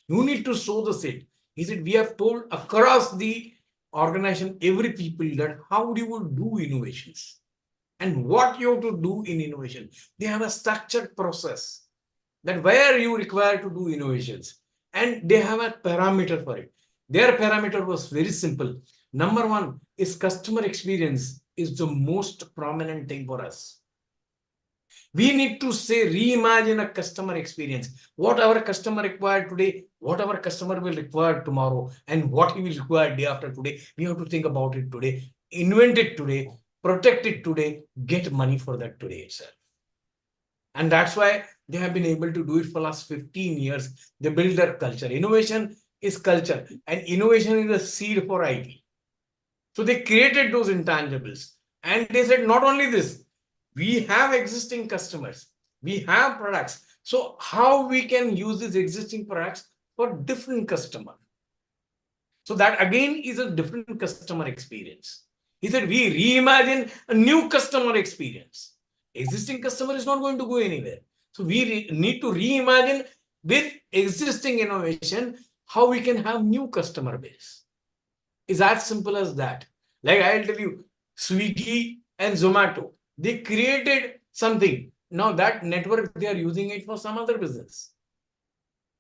You need to sow the seed. He said, we have told across the organization, every people, that how do you do innovations and what you have to do in innovation. They have a structured process that where you require to do innovations, and they have a parameter for it. Their parameter was very simple. Number one is customer experience is the most prominent thing for us. We need to say, reimagine a customer experience. What our customer required today, what our customer will require tomorrow, and what he will require day after today. We have to think about it today, invent it today, protect it today, get money for that today itself. And that's why they have been able to do it for the last 15 years. They build their culture. Innovation is culture, and innovation is a seed for IP. So they created those intangibles. And they said, not only this, we have existing customers, we have products. So how we can use these existing products for different customer? So that again is a different customer experience. He said, we reimagine a new customer experience. Existing customer is not going to go anywhere. So we need to reimagine with existing innovation how we can have new customer base. It's as simple as that. Like I'll tell you, Swiggy and Zomato, they created something. Now that network, they are using it for some other business.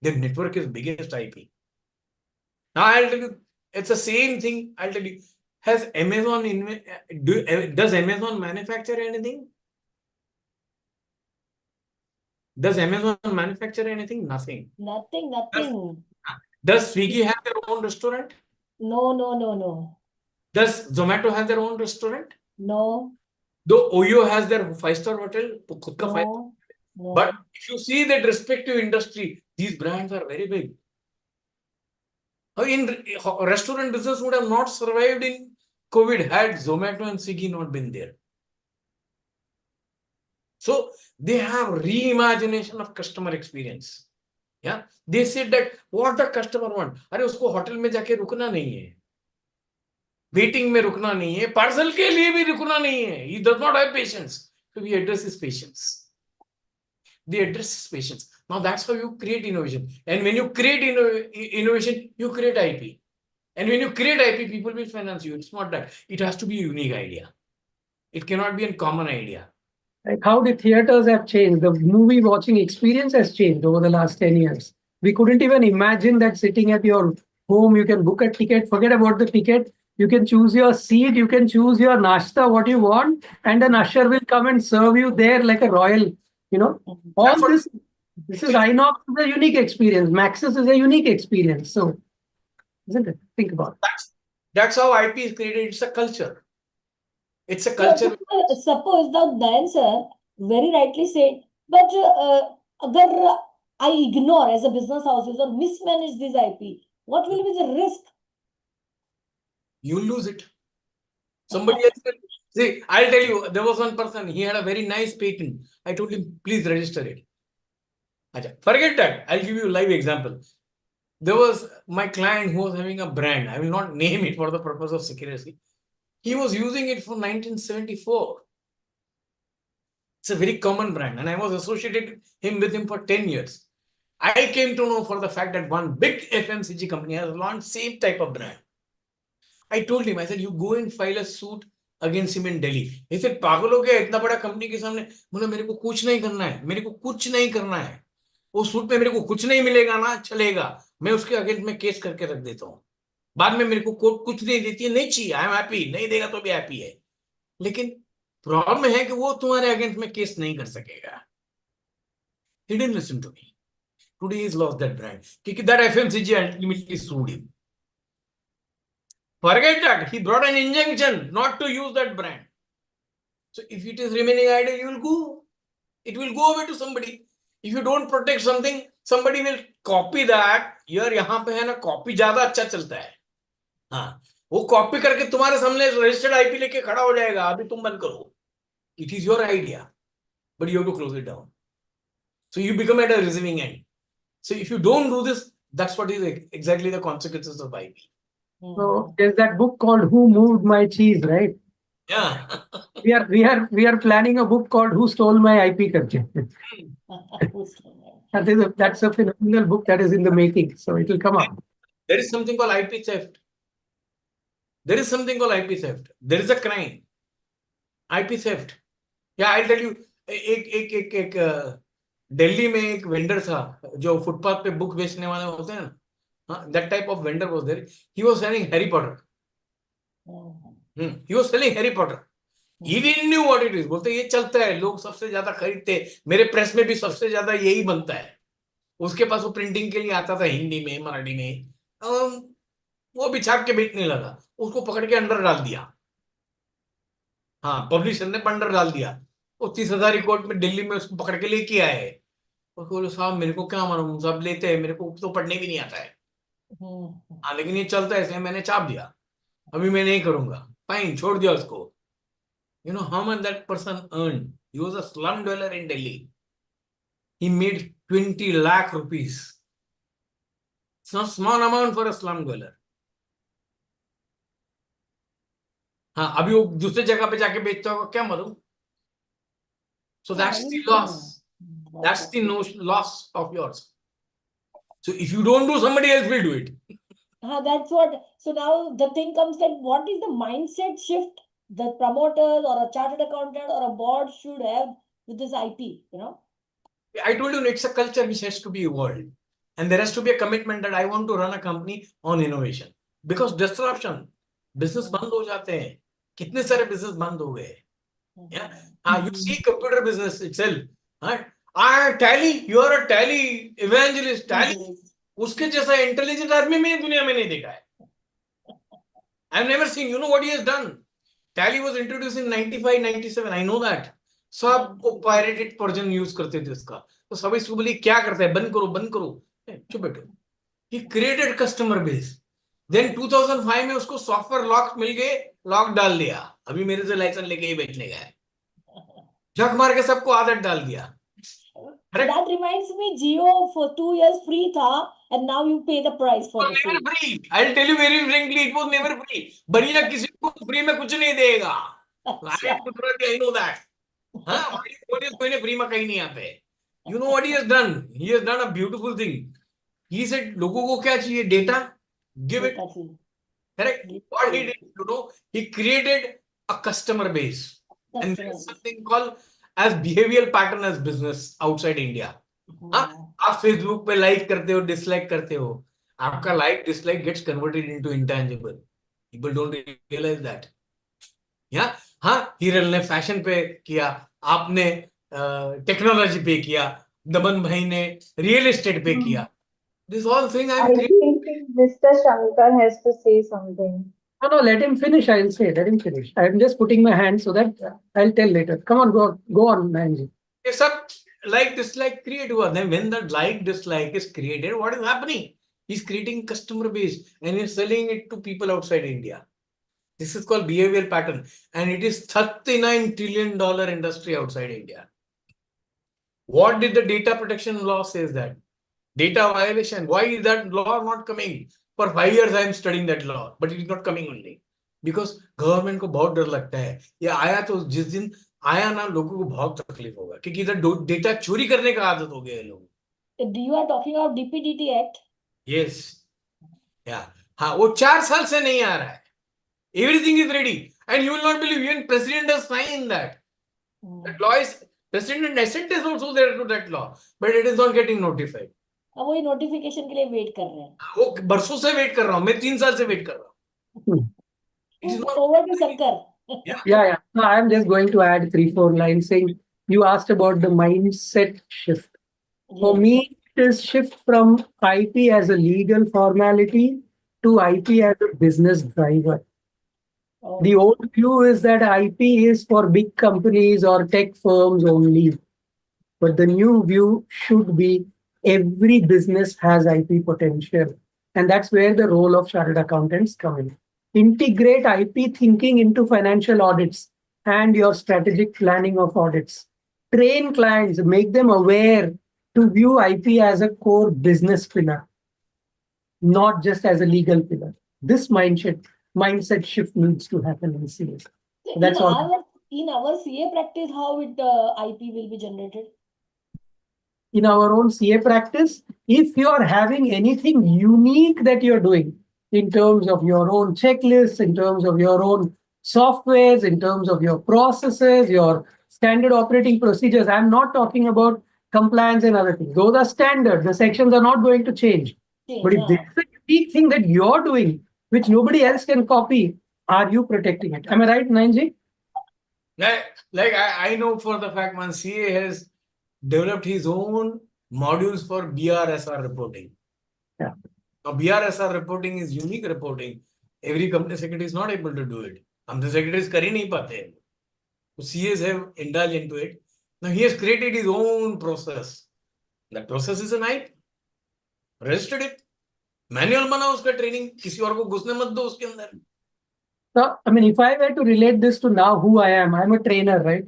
Their network is biggest IP. Now I'll tell you, it's the same thing. I'll tell you, has Amazon, does Amazon manufacture anything? Does Amazon manufacture anything? Nothing. Nothing. Does Swiggy have their own restaurant? No. Does Zomato have their own restaurant? No. Though Oyo has their 5-star hotel, खुद का No. but if you see that respective industry, these brands are very big. In restaurant business would have not survived in COVID had Zomato and Swiggy not been there. So they have reimagination of customer experience. Yeah, they said that what the customer want. अरे उसको hotel में जाके रुकना नहीं है, waiting में रुकना नहीं है, पार्सल के लिए भी रुकना नहीं है. He does not have patience. So we address his patience. They address his patience. Now that's how you create innovation. And when you create innovation, you create IP. And when you create IP, people will finance you. It's not that. It has to be a unique idea. It cannot be a common idea. Like how the theaters have changed, the movie watching experience has changed over the last 10 years. We couldn't even imagine that sitting at your home, you can book a ticket, forget about the ticket. You can choose your seat, you can choose your nashta, what you want, and an usher will come and serve you there like a royal, you know. All That's what- this is Inox is a unique experience. Maxis is a unique experience. So, isn't it? Think about it. That's how IP is created. It's a culture. It's a So, culture. suppose the dancer very rightly said, but agar I ignore as a business houses or mismanage this IP, what will be the risk? You lose it. Somebody else will. See, I'll tell you, there was one person, he had a very nice patent. I told him, please register it. Acha, forget that. I'll give you a live example. There was my client who was having a brand. I will not name it for the purpose of secrecy. He was using it for 1974. It's a very common brand, and I was associated with him for 10 years. I came to know for the fact that one big FMCG company has launched same type of brand. I told him, I said, you go and file a suit against him in Delhi. He said, पागल हो गया इतना बड़ा company के सामने. बोला मेरे को कुछ नहीं करना है, मेरे को कुछ नहीं करना है. वो सूट पे मेरे को कुछ नहीं मिलेगा ना, चलेगा. मैं उसके अगेंस्ट में केस करके रख देता हूँ. बाद में मेरे को कोर्ट कुछ नहीं देती है, नहीं चाहिए, आई एम हैप्पी, नहीं देगा तो भी हैप्पी है. लेकिन प्रॉब्लम है कि वो तुम्हारे अगेंस्ट में केस नहीं कर सकेगा. He didn't listen to me. Today he's lost that brand. Because that FMCG ultimately sued him. Forget that. He brought an injunction not to use that brand. So if it is remaining idle, you will go. It will go away to somebody. If you don't protect something, somebody will copy that. यार यहाँ पे है ना copy ज्यादा अच्छा चलता है. हाँ, वो कॉपी करके तुम्हारे सामने रजिस्टर्ड आईपी लेके खड़ा हो जाएगा. अभी तुम बंद करो. It is your idea, but you have to close it down. So you become at a receiving end. So if you don't do this, that's what is exactly the consequences of IP. So there's that book called Who Moved My Cheese, right? Yeah. We are planning a book called Who Stole My IP करके. That's a phenomenal book that is in the making. So it will come up. There is something called IP theft. There is something called IP theft. There is a crime. IP theft. Yeah, I'll tell you. एक दिल्ली में एक vendor था जो footpath पे book बेचने वाले होते हैं ना. हाँ, that type of vendor was there. He was selling Harry Potter. He was selling Harry Potter. He didn't knew what it is. बोलते ये चलता है, लोग सबसे ज्यादा खरीदते, मेरे प्रेस में भी सबसे ज्यादा यही बनता है. उसके पास वो प्रिंटिंग के लिए आता था हिंदी में, मराठी में. वो भी छाप के बेचने लगा. उसको पकड़ के अंदर डाल दिया. हाँ, पब्लिशर ने अंदर डाल दिया. वो 30,000 कोर्ट में दिल्ली में उसको पकड़ के लेके आए. उसको बोले साहब मेरे को क्या मालूम, सब लेते हैं, मेरे को तो पढ़ने भी नहीं आता है. हाँ, लेकिन ये चलता है इसलिए मैंने छाप दिया. अभी मैं नहीं करूंगा. फाइन, छोड़ दिया उसको. You know how much that person earned? He was a slum dweller in Delhi. He made 20 lakh rupees. It's not small amount for a slum dweller. हाँ, अभी वो दूसरे जगह पे जाके बेचता होगा, क्या मालूम. So that's the loss. That's the loss of yours. So if you don't do, somebody else will do it. That's what. So now the thing comes that what is the mindset shift the promoters or a chartered accountant or a board should have with this IP, you know? I told you it's a culture which has to be evolved. And there has to be a commitment that I want to run a company on innovation. Because disruption, business बंद हो जाते हैं. कितने सारे business बंद हो गए. Yeah. You see computer business itself. Tally, you are a Tally evangelist. Tally, उसके जैसा intelligent आदमी मैंने दुनिया में नहीं देखा है. I've never seen. You know what he has done? Tally was introduced in 95, 97. I know that. सब को pirated version use करते थे उसका. तो सभी इसको बोली क्या करता है, बंद करो बंद करो. चुप बैठो. He created customer base. Then 2005 में उसको सॉफ्टवेयर लॉक मिल गए, लॉक डाल दिया. अभी मेरे से लाइसेंस लेके ही बेचने गया है. झक मार के सबको आदत डाल दिया. That reminds me, Jio for 2 years free था, and now you pay the price for the never same. free. I'll tell you very frankly, it was never free. बढ़िया किसी को फ्री में कुछ नहीं देगा. I know that. हाँ, कोई ने फ्री में कहीं नहीं यहाँ पे. You know what he has done? He has done a beautiful thing. He said, लोगों को क्या चाहिए? Data. Give it. Correct? What he did, he created a customer base. And there is Customers. something called as behavioral pattern as business outside India. हाँ, आप Facebook पे like करते हो, dislike करते हो, आपका like dislike gets converted into intangible. People don't realise that. या हाँ, हिरल ने फैशन पे किया, आपने टेक्नोलॉजी पे किया, दमन भाई ने रियल एस्टेट पे किया. This all thing I I'm creating. think Mr. Shankar has to say something. No, no, let him finish. I'll say. Let him finish. I'm just putting my hand so that I'll tell later. Come on, go on, Nayanji. ये सब like dislike create हुआ. Then when that like dislike is created, what is happening? He's creating customer base and he's selling it to people outside India. This is called behavioral pattern, and it is $39 trillion industry outside India. What did the data protection law says that? Data violation. Why is that law not coming? For 5 years I am studying that law, but it is not coming only. Because government को बहुत डर लगता है. ये आया तो जिस दिन आया ना, लोगों को बहुत तकलीफ होगा, क्योंकि इधर डेटा चोरी करने का आदत हो गया है लोगों. You are talking about DPDT Act? Yes. Yeah. हाँ, वो 4 साल से नहीं आ रहा है. Everything is ready, and you will not believe even president has signed that. That law is president assent is also there to that law, but it is not getting notified. अब वही notification के लिए wait कर रहे हैं. वो बरसों से वेट कर रहा हूँ मैं, 3 साल से वेट कर रहा हूँ. It is not. Over to Shankar. Yeah. No, I'm just going to add 3-4 lines saying you asked about the mindset shift. For Yes. me, it is shift from IP as a legal formality to IP as a business driver. Oh. The old view is that IP is for big companies or tech firms only. But the new view should be every business has IP potential. And that's where the role of chartered accountants come in. Integrate IP thinking into financial audits and your strategic planning of audits. Train clients, make them aware to view IP as a core business pillar, not just as a legal pillar. This mindset shift needs to happen in CA. That's all. In our CA practice, how it IP will be generated? In our own CA practice, if you are having anything unique that you're doing in terms of your own checklists, in terms of your own softwares, in terms of your processes, your standard operating procedures, I'm not talking about compliance and other things. Those are standard. The sections are not going to change. But if there's a unique thing that you're doing, which nobody else can copy, are you protecting it? Am I right, Nayanji? Like I know for the fact one CA has developed his own modules for BRSR reporting. Yeah. Now BRSR reporting is unique reporting. Every company secretary is not able to do it. The secretaries कर ही नहीं पाते हैं. So CAs have indulged into it. Now he has created his own process. That process is an IP. Registered it. Manual बनाओ उसका training. किसी और को घुसने मत दो उसके अंदर. So, I mean, if I were to relate this to now who I am, I'm a trainer, right?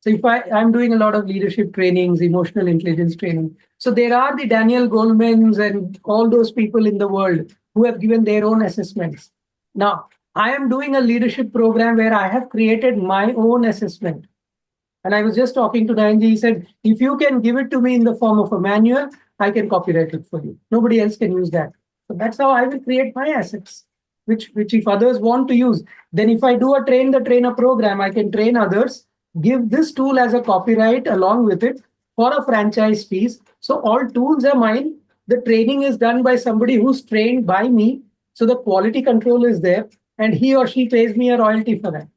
So if I'm doing a lot of leadership trainings, emotional intelligence training. So there are the Daniel Golemans and all those people in the world who have given their own assessments. Now, I am doing a leadership program where I have created my own assessment. And I was just talking to Nayanji, he said, if you can give it to me in the form of a manual, I can copyright it for you. Nobody else can use that. So that's how I will create my assets, which if others want to use, then if I do a train the trainer program, I can train others, give this tool as a copyright along with it for a franchise fees. So all tools are mine. The training is done by somebody who's trained by me. So the quality control is there and he or she pays me a royalty for that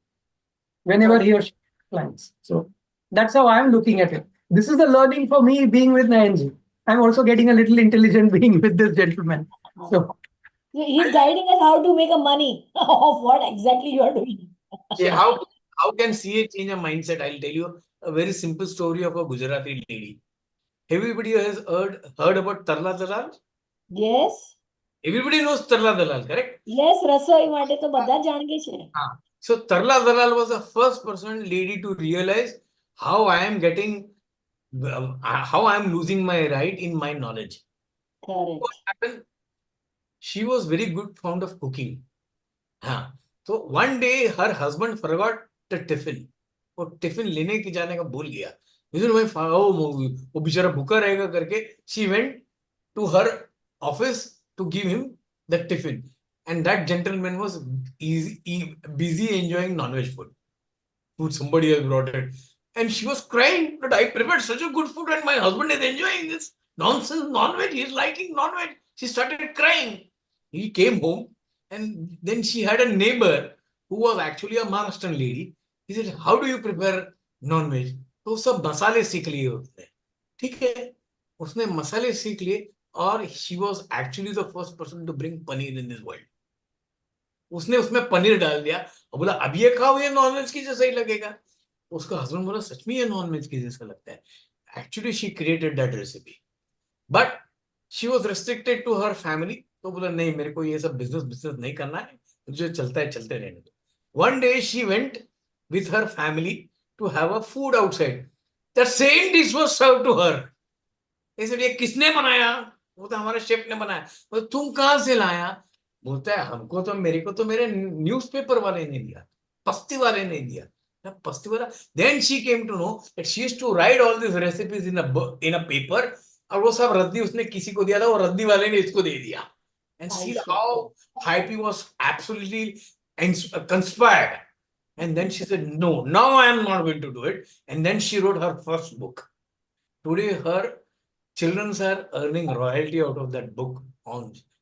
whenever he or she clients. So that's how I'm looking at it. This is the learning for me being with Nayanji. I'm also getting a little intelligent being with this gentleman. So he's guiding us how to make a money of what exactly you are doing. Yeah, how can CA change a mindset? I'll tell you a very simple story of a Gujarati lady. Everybody has heard about Tarla Dalal? Yes. Everybody knows Tarla Dalal, correct? Yes, રસોઈ માટે તો બધા જાણે છે. So Tarla Dalal was the first person lady to realize how I am getting, how I am losing my right in my knowledge. Correct. What happened? She was very good fond of cooking. So one day her husband forgot the tiffin. वो tiffin लेने की जाने का भूल गया. वो बेचारा भूखा रहेगा करके she went to her office to give him the tiffin. and that gentleman was busy enjoying non-veg food. Somebody has brought it. And she was crying that I prepared such a good food and my husband is enjoying this nonsense non-veg. He's liking non-veg. She started crying. He came home and then she had a neighbor who was actually a Maharashtrian lady. He said, how do you prepare non-veg? तो सब मसाले सीख लिए उसने. ठीक है, उसने मसाले सीख लिए और she was actually the first person to bring paneer in this world. उसने उसमें पनीर डाल दिया और बोला अब ये खाओ, ये नॉनवेज की जैसा ही लगेगा. उसका हस्बैंड बोला सच में ये नॉनवेज की जैसा लगता है. Actually she created that recipe but she was restricted to her family. तो बोला नहीं, मेरे को ये सब बिजनेस नहीं करना है, जो चलता है चलते रहने दो. One day she went with her family to have a food outside. The same dish was served to her. ऐसे ये किसने बनाया? वो तो हमारे शेफ ने बनाया. तो तुम कहाँ से लाया? बोलता है हमको तो मेरे को तो मेरे न्यूज़पेपर वाले ने दिया, पस्ती वाले ने दिया. पस्ती वाला. Then she came to know that she used to write all these recipes in a paper. और वो सब रद्दी उसने किसी को दिया था, वो रद्दी वाले ने इसको दे दिया. And see how Hype was absolutely conspired. And then she said, no, now I am not going to do it. And then she wrote her first book. Today, her children are earning royalty out of that book.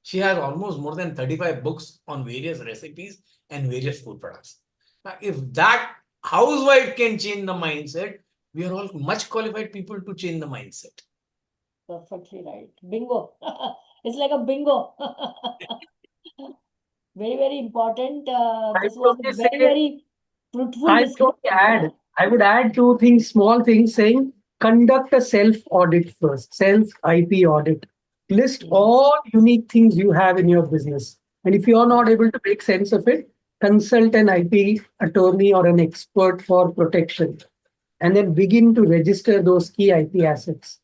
She has almost more than 35 books on various recipes and various food products. Now, if that housewife can change the mindset, we are all much qualified people to change the mindset. Perfectly right. Bingo. It's like a bingo. Very, very important. This was a very fruitful discussion. I would add two things, small things, saying conduct a self-audit first, self-IP audit. List all unique things you have in your business. And if you are not able to make sense of it, consult an IP attorney or an expert for protection. And then begin to register those key IP assets.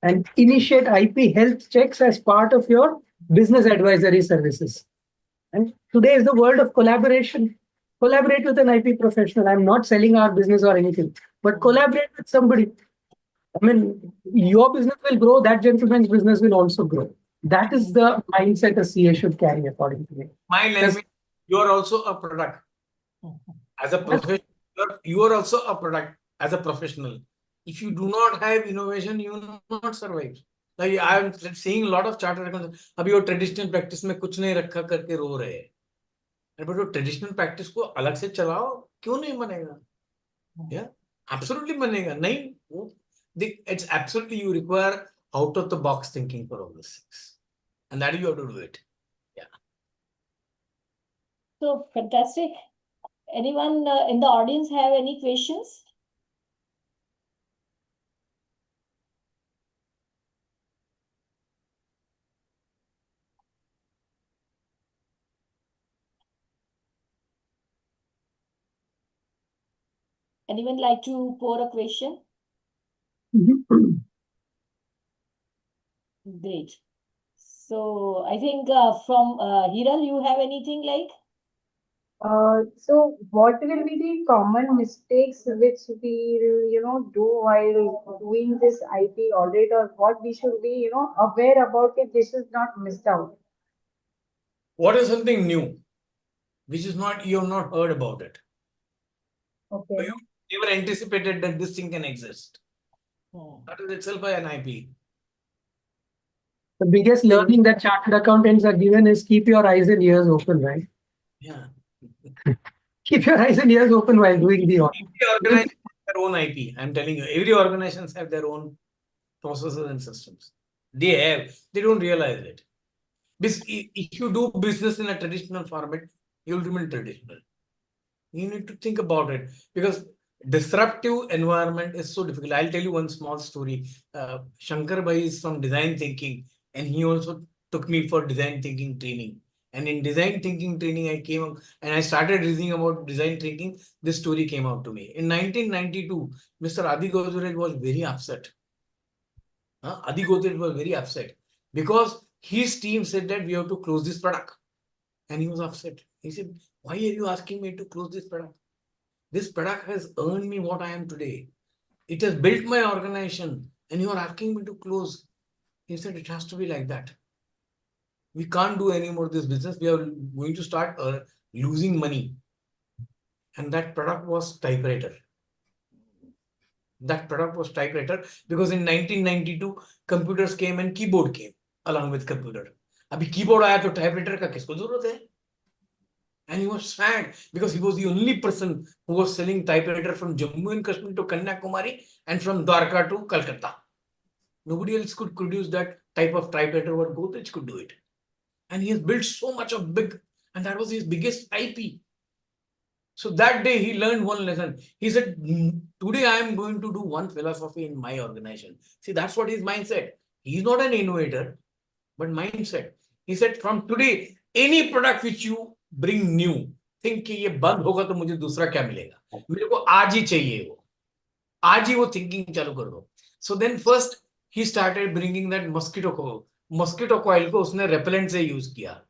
And initiate IP health checks as part of your business advisory services. And today is the world of collaboration. Collaborate with an IP professional. I'm not selling our business or anything, but collaborate with somebody. I mean, your business will grow, that gentleman's business will also grow. That is the mindset a CA should carry, according to me. My language, you are also a product. As a professional, you are also a product as a professional. If you do not have innovation, you will not survive. Like I am seeing a lot of chartered accountants. अभी वो traditional practice में कुछ नहीं रखा करके रो रहे हैं. But वो traditional practice को अलग से चलाओ, क्यों नहीं बनेगा? Yeah, absolutely बनेगा. नहीं, it's absolutely you require out of the box thinking for all these things, and that you have to do it. Yeah. So fantastic. Anyone in the audience have any questions? Anyone like to pour a question? Great. So I think from Hiral, you have anything like? So what will be the common mistakes which we will, do while doing this IP audit, or what we should be, aware about it, this is not missed out. What is something new, which is not, you have not heard about it? Okay. So you never anticipated that this thing can exist. That is itself an IP. The biggest learning that chartered accountants are given is keep your eyes and ears open, right? Yeah. Keep your eyes and ears open while doing the audit. Every organization has their own IP. I'm telling you, every organization have their own processes and systems. They don't realize it. If you do business in a traditional format, you'll remain traditional. You need to think about it because disruptive environment is so difficult. I'll tell you one small story. Shankar Bhai is from design thinking, and he also took me for design thinking training. And in design thinking training, I came up and I started reading about design thinking. This story came out to me. In 1992, Mr. Adi Godrej was very upset. Adi Godrej was very upset because his team said that we have to close this product. And he was upset. He said, why are you asking me to close this product? This product has earned me what I am today. It has built my organization and you are asking me to close. He said, it has to be like that. we can't do any more this business. We are going to start losing money. And that product was typewriter. That product was typewriter because in 1992 computers came and keyboard came along with computer. अभी keyboard आया तो typewriter का किसको जरूरत है? And he was sad because he was the only person who was selling typewriter from Jammu and Kashmir to Kanyakumari and from Dwarka to Calcutta. Nobody else could produce that type of typewriter what Godrej could do it. And he has built so much of big, and that was his biggest IP. So that day he learned one lesson. He said, today I am going to do one philosophy in my organization. See, that's what his mindset. He's not an innovator, but mindset. He said, from today, any product which you bring new, think कि ये बंद होगा तो मुझे दूसरा क्या मिलेगा? मेरे को आज ही चाहिए वो. आज ही वो thinking चालू कर दो. So then first he started bringing that mosquito coil. Mosquito coil को उसने repellent से use किया.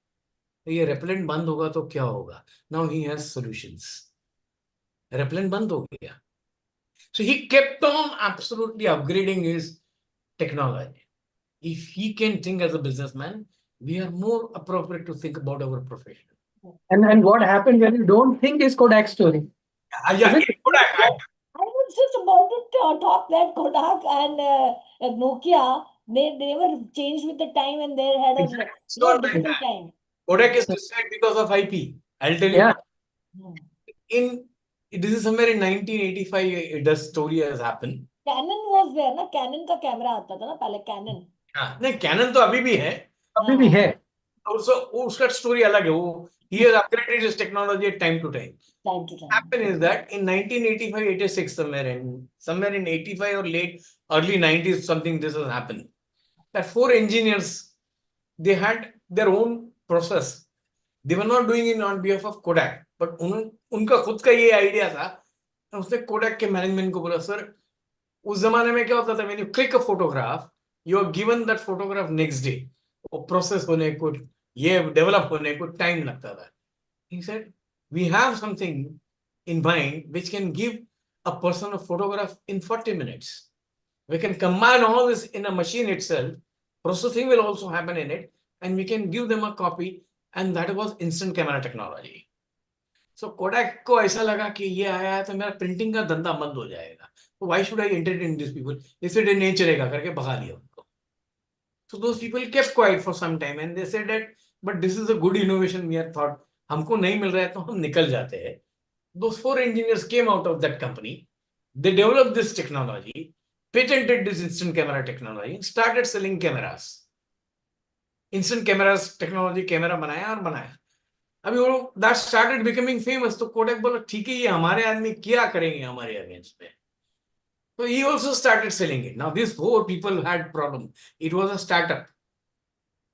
ये repellent बंद होगा तो क्या होगा? Now he has solutions. Repellent बंद हो गया. So he kept on absolutely upgrading his technology. If he can think as a businessman, we are more appropriate to think about our profession. And what happened when you don't think is Kodak's story. Yeah, Is it- Kodak, I was just about to talk that Kodak and Nokia, they were changed with the time and they had a It's not like different that. time. Kodak is destroyed because of IP. I'll tell you. Yeah. This is somewhere in 1985. The story has happened. Canon was there, ना? Canon का camera आता था ना पहले Canon. हाँ, नहीं Canon तो अभी भी है. अभी भी है. Also उसका story अलग है. वो he has upgraded his technology at time to time. Time to time. Happened is that in 1985-86 somewhere in 85 or late early 90s something this has happened. That 4 engineers, they had their own process. They were not doing it on behalf of Kodak, but उनका खुद का ये idea था. उसने Kodak के management को बोला, sir, उस जमाने में क्या होता था? When you click a photograph, you are given that photograph next day. वो process होने को, ये develop होने को time लगता था. He said, we have something in mind which can give a person a photograph in 40 minutes. We can combine all this in a machine itself. Processing will also happen in it, and we can give them a copy, and that was instant camera technology. So Kodak को ऐसा लगा कि ये आया है तो मेरा printing का धंधा बंद हो जाएगा. So why should I entertain these people? इससे नहीं चलेगा करके भगा दिया उनको. So those people kept quiet for some time, and they said that, but this is a good innovation. We had thought हमको नहीं मिल रहा है तो हम निकल जाते हैं. Those 4 engineers came out of that company. They developed this technology, patented this instant camera technology, and started selling cameras. Instant cameras technology camera बनाया और बनाया. अभी वो that started becoming famous. तो Kodak बोला ठीक है ये हमारे आदमी क्या करेंगे हमारे against में. So he also started selling it. Now these 4 people had problem. It was a startup.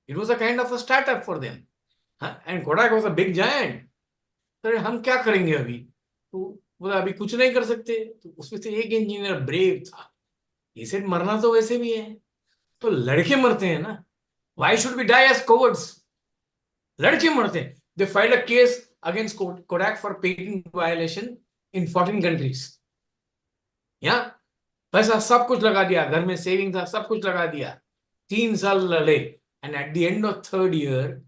It was a kind of a startup for them. And Kodak was a big giant. तो हम क्या करेंगे अभी? तो बोला अभी कुछ नहीं कर सकते. तो उसमें से एक इंजीनियर ब्रेव था. He said मरना तो वैसे भी है. तो लड़के मरते हैं ना. Why should we die as cowards? लड़के मरते हैं. They filed a case against Kodak for patent violation in 14 countries. Yeah. पैसा सब कुछ लगा दिया. घर में सेविंग था सब कुछ लगा दिया. 3 साल लड़े. And at the end of 3rd year,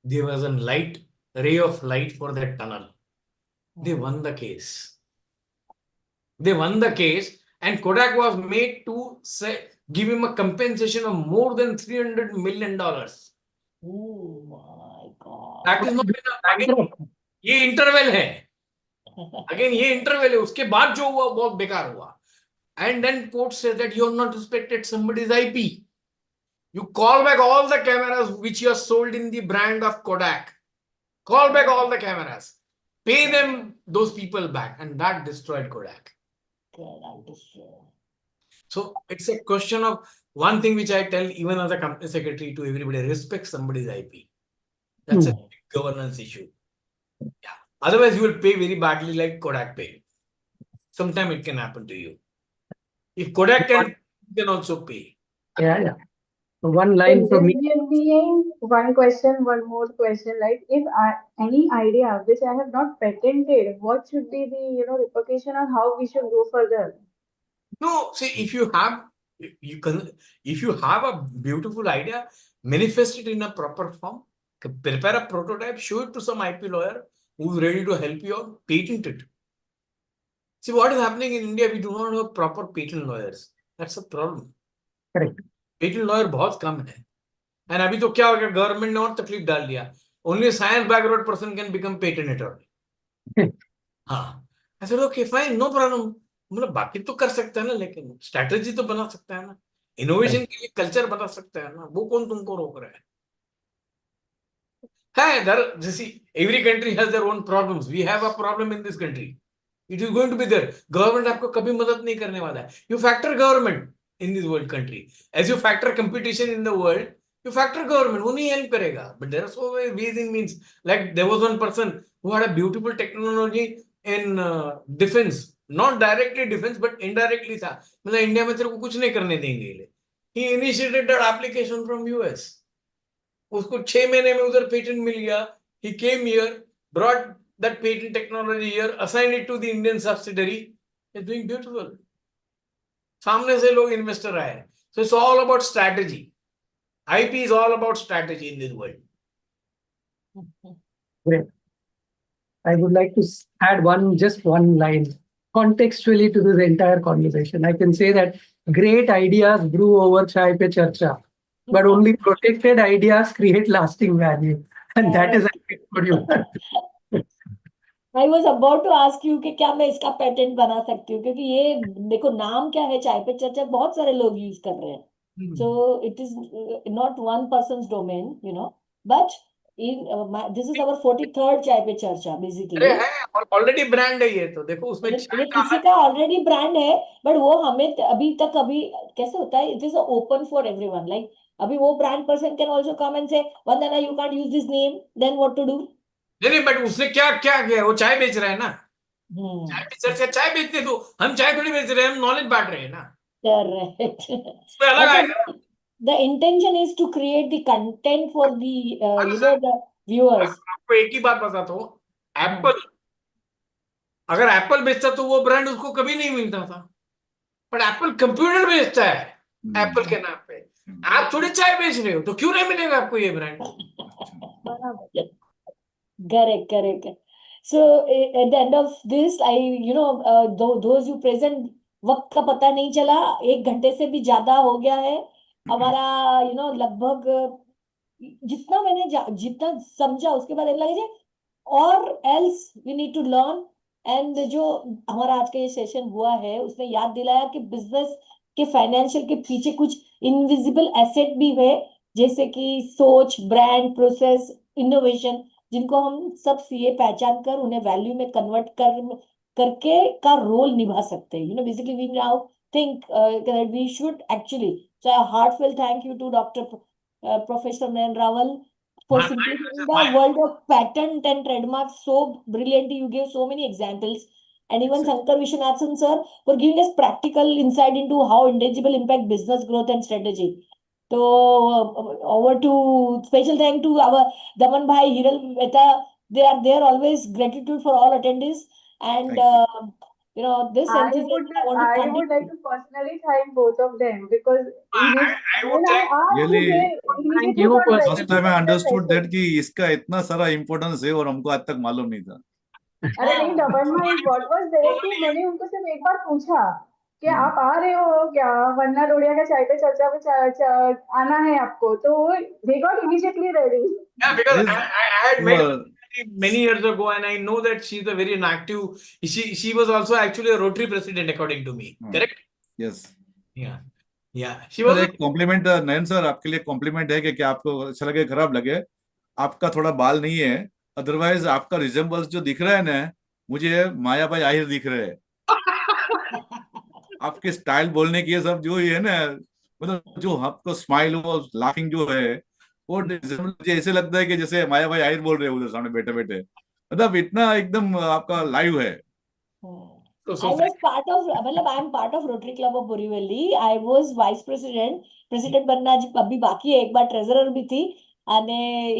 there was a ray of light for that tunnel. They won the case. They won the case, and Kodak was made to give him a compensation of more than $300 million. Oh my God. That is not enough. Again, ये interval है. Again, ये interval है. उसके बाद जो हुआ बहुत बेकार हुआ. And then court says that you have not respected somebody's IP. You call back all the cameras which you have sold in the brand of Kodak. Call back all the cameras. Pay them, those people back. And that destroyed Kodak. So it's a question of one thing which I tell even as a company secretary to everybody, respect somebody's IP. That's a big governance issue. Yeah. Otherwise, you will pay very badly like Kodak paid. Sometime it can happen to you. If Kodak can, you can also pay. Yeah. One line from me. Give me one question, one more question. Like, if any idea which I have not patented, what should be the repercussion on how we should go further? No, see, if you have You can, if you have a beautiful idea, manifest it in a proper form, prepare a prototype, show it to some IP lawyer who's ready to help you out, patent it. See what is happening in India, we do not have proper patent lawyers. That's a problem. Correct. Patent lawyer बहुत कम है and अभी तो क्या हो गया government ने और तकलीफ डाल दिया only science background person can become patent attorney हाँ ऐसे ओके फाइन नो प्रॉब्लम मतलब बाकी तो कर सकता है ना लेकिन स्ट्रैटेजी तो बना सकता है ना इनोवेशन के लिए कल्चर बना सकता है ना वो कौन तुमको रोक रहा है जैसी every country has their own problems we have a problem in this country it is going to be there government आपको कभी मदद नहीं करने वाला है you factor government in this world country as you factor competition in the world you factor government वो नहीं help करेगा but there are so many ways and means like there was one person who had a beautiful technology in defense not directly defense but indirectly था मतलब India में तेरे को कुछ नहीं करने देंगे ये he initiated that application from US उसको 6 महीने में उधर पेटेंट मिल गया he came here brought that patent technology here assigned it to the Indian subsidiary is doing beautiful सामने से लोग इन्वेस्टर आए so it's all about strategy IP is all about strategy in this world. Great. I would like to add just one line contextually to this entire conversation. I can say that great ideas brew over chai pe charcha, but only protected ideas create lasting value, and that is I for you. I was about to ask you कि क्या मैं इसका patent बना सकती हूँ क्योंकि ये देखो नाम क्या है चाय पे चर्चा बहुत सारे लोग यूज कर रहे हैं so it is not one person's domain you know but this is our 43rd चाय पे चर्चा basically अरे है और ऑलरेडी ब्रांड है ये तो देखो उसमें ये किसी का ऑलरेडी ब्रांड है बट वो हमें अभी कैसे होता है it is open for everyone like अभी वो brand person can also come and say Vandana you can't use this name then what to do नहीं बट उसने क्या क्या किया वो चाय बेच रहा है ना चाय पे चर्चा चाय बेचते तो हम चाय थोड़ी बेच रहे हैं हम नॉलेज बांट रहे हैं ना correct उसमें अलग आएगा the intention is to create the content for the you know the viewers आपको एक ही बात बताता हूँ एप्पल अगर एप्पल बेचता तो वो ब्रांड उसको कभी नहीं मिलता था बट एप्पल कंप्यूटर बेचता है एप्पल के नाम पे आप थोड़ी चाय बेच रहे हो तो क्यों नहीं मिलेगा आपको ये brand correct so at the end of this I you know those who present वक्त का पता नहीं चला 1 घंटे से भी ज्यादा हो गया है हमारा you know लगभग जितना मैंने जितना समझा उसके बाद लगे और else we need to learn and जो हमारा आज का ये सेशन हुआ है उसने याद दिलाया कि बिजनेस के फाइनेंशियल के पीछे कुछ इनविजिबल एसेट भी है जैसे कि सोच ब्रांड प्रोसेस इनोवेशन जिनको हम सब सीए पहचान कर उन्हें वैल्यू में कन्वर्ट करके का रोल निभा सकते हैं you know basically we now think that we should actually so I heartful thank you to doctor professor Nayan Rawal for simplifying the world of patent and trademarks so brilliantly. You gave so many examples. And even Shankar Viswanathan sir for giving us practical insight into how intangible impact business growth and strategy. So over to special thank to our Daman Bhai, Hiral Mehta. They are there always. Gratitude for all attendees. And you know this I enthusiasm would I want to I continue. would like to personally thank both of them because I would when I thank asked really they immediately you got personally. ready first for time I the understood that session. कि इसका इतना सारा importance है और हमको आज तक मालूम नहीं था अरे नहीं दमन भाई व्हाट वाज देयर कि मैंने उनको सिर्फ एक बार पूछा कि आप आ रहे हो क्या वन्ना रोडिया का चाय पे चर्चा पे आना है आपको तो they got immediately ready Yeah, because Yes. I had met Well, many years ago, and I know that she's a very active. She was also actually a Rotary president, according to me. Correct? Yes Yeah, yeah. She was. एक complement नयन sir आपके लिए complement है कि आपको अच्छा लगे खराब लगे आपका थोड़ा बाल नहीं है अदरवाइज आपका रिजेम्बल्स जो दिख रहा है ना मुझे माया भाई आहिर दिख रहे हैं आपके स्टाइल बोलने की ये सब जो ही है ना मतलब जो आपको स्माइल वो लाफिंग जो है वो मुझे ऐसे लगता है कि जैसे माया भाई आहिर बोल रहे हैं उधर सामने बैठे बैठे मतलब इतना एकदम आपका लाइव है So I was part of, मतलब I am part of Rotary Club of Borivali. I was vice president. President बनना अभी बाकी है एक बार treasurer भी थी and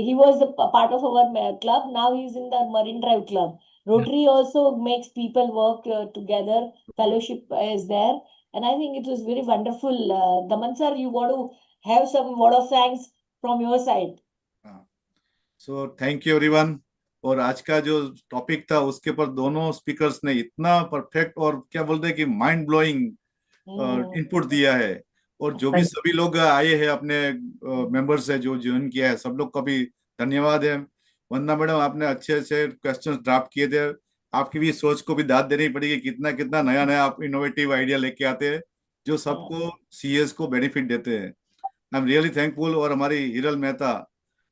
he was a part of our club. Now he is in the Marine Drive Club. Rotary also makes people work together. Fellowship is there And I think it was very wonderful. Daman sir, you want to have some word of thanks from your side? So thank you everyone. और आज का जो topic था उसके पर दोनों speakers ने इतना परफेक्ट और क्या बोलते हैं कि माइंड ब्लोइंग इनपुट दिया है। और जो भी सभी लोग आए हैं अपने मेंबर्स है जो ज्वाइन किया है, सब लोग का भी धन्यवाद है। वंदना मैडम, आपने अच्छे अच्छे क्वेश्चंस ड्राफ्ट किए थे। आपकी भी सोच को भी दाद देनी पड़ेगी, कितना कितना नया नया आप इनोवेटिव आइडिया लेके आते हैं जो सबको सीएस को बेनिफिट देते हैं। I am really thankful. और हमारी हिरल मेहता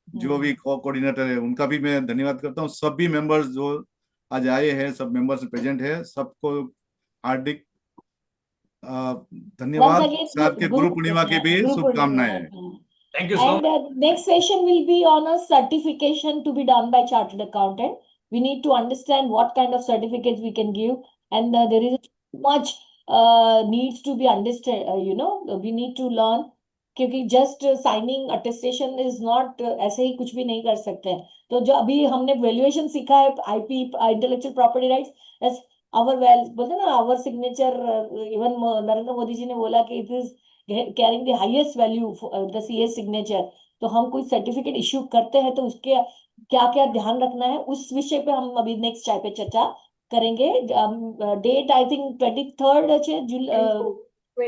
जो भी कोऑर्डिनेटर है उनका भी मैं धन्यवाद करता हूँ। सब भी मेंबर्स जो आज आए हैं, सब मेंबर्स प्रेजेंट है, सबको हार्दिक धन्यवाद। साथ के गुरु पूर्णिमा की भी शुभकामनाएं। Thank you so And much. next session will be on a certification to be done by chartered accountant. We need to understand what kind of certificates we can give, and there is much needs to be understood. We need to learn, क्योंकि just signing attestation is not ऐसे ही कुछ भी नहीं कर सकते हैं। तो जो अभी हमने valuation सीखा है, IP intellectual property rights as our बोलते हैं ना, our signature, even Narendra Modi ji ने बोला कि it is carrying the highest value for the CA signature। तो हम कोई सर्टिफिकेट इश्यू करते हैं तो उसके क्या क्या ध्यान रखना है, उस विषय पे हम अभी नेक्स्ट चाय पे चर्चा करेंगे। Date I think 23rd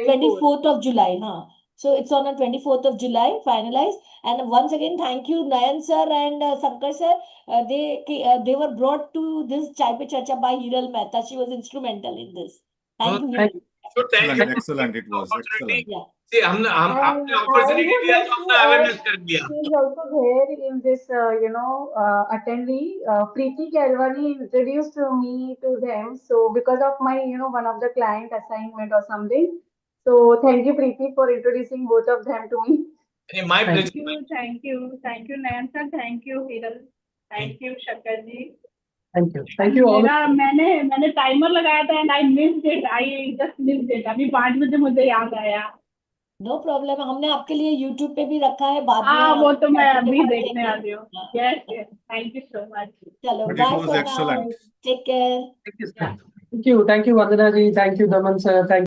24th of July। हाँ, so it's on the 24th of July finalized। And once again thank you Nayan sir and Shankar sir। They were brought to this chai pe charcha by Hiral Mehta। She was instrumental in this। Thank you Hiral। So thank you. Excellent, it was excellent. Yeah। See, हमने आपने opportunity दिया तो हमने awareness कर दिया। She is also there in this, attendee. Preeti Kelwani introduced me to them. So because of my, one of the client assignment or something. So thank you, Preeti, for introducing both of them to me. My pleasure. Thank you, Nayan sir, thank you, Hiral, thank you, Shankar ji। Thank you all। मैंने timer लगाया था and I just missed it। अभी 5 बजे मुझे याद आया। No problem, हमने आपके लिए YouTube पे भी रखा है, बाद में हाँ, वो तो मैं आप अभी देख देखने लेंगे। आ रही हूँ। Yes, thank you so much। चलो, But it bye was for now। excellent. Take care। Thank you, Vandana ji. Thank you, Daman sir. Thank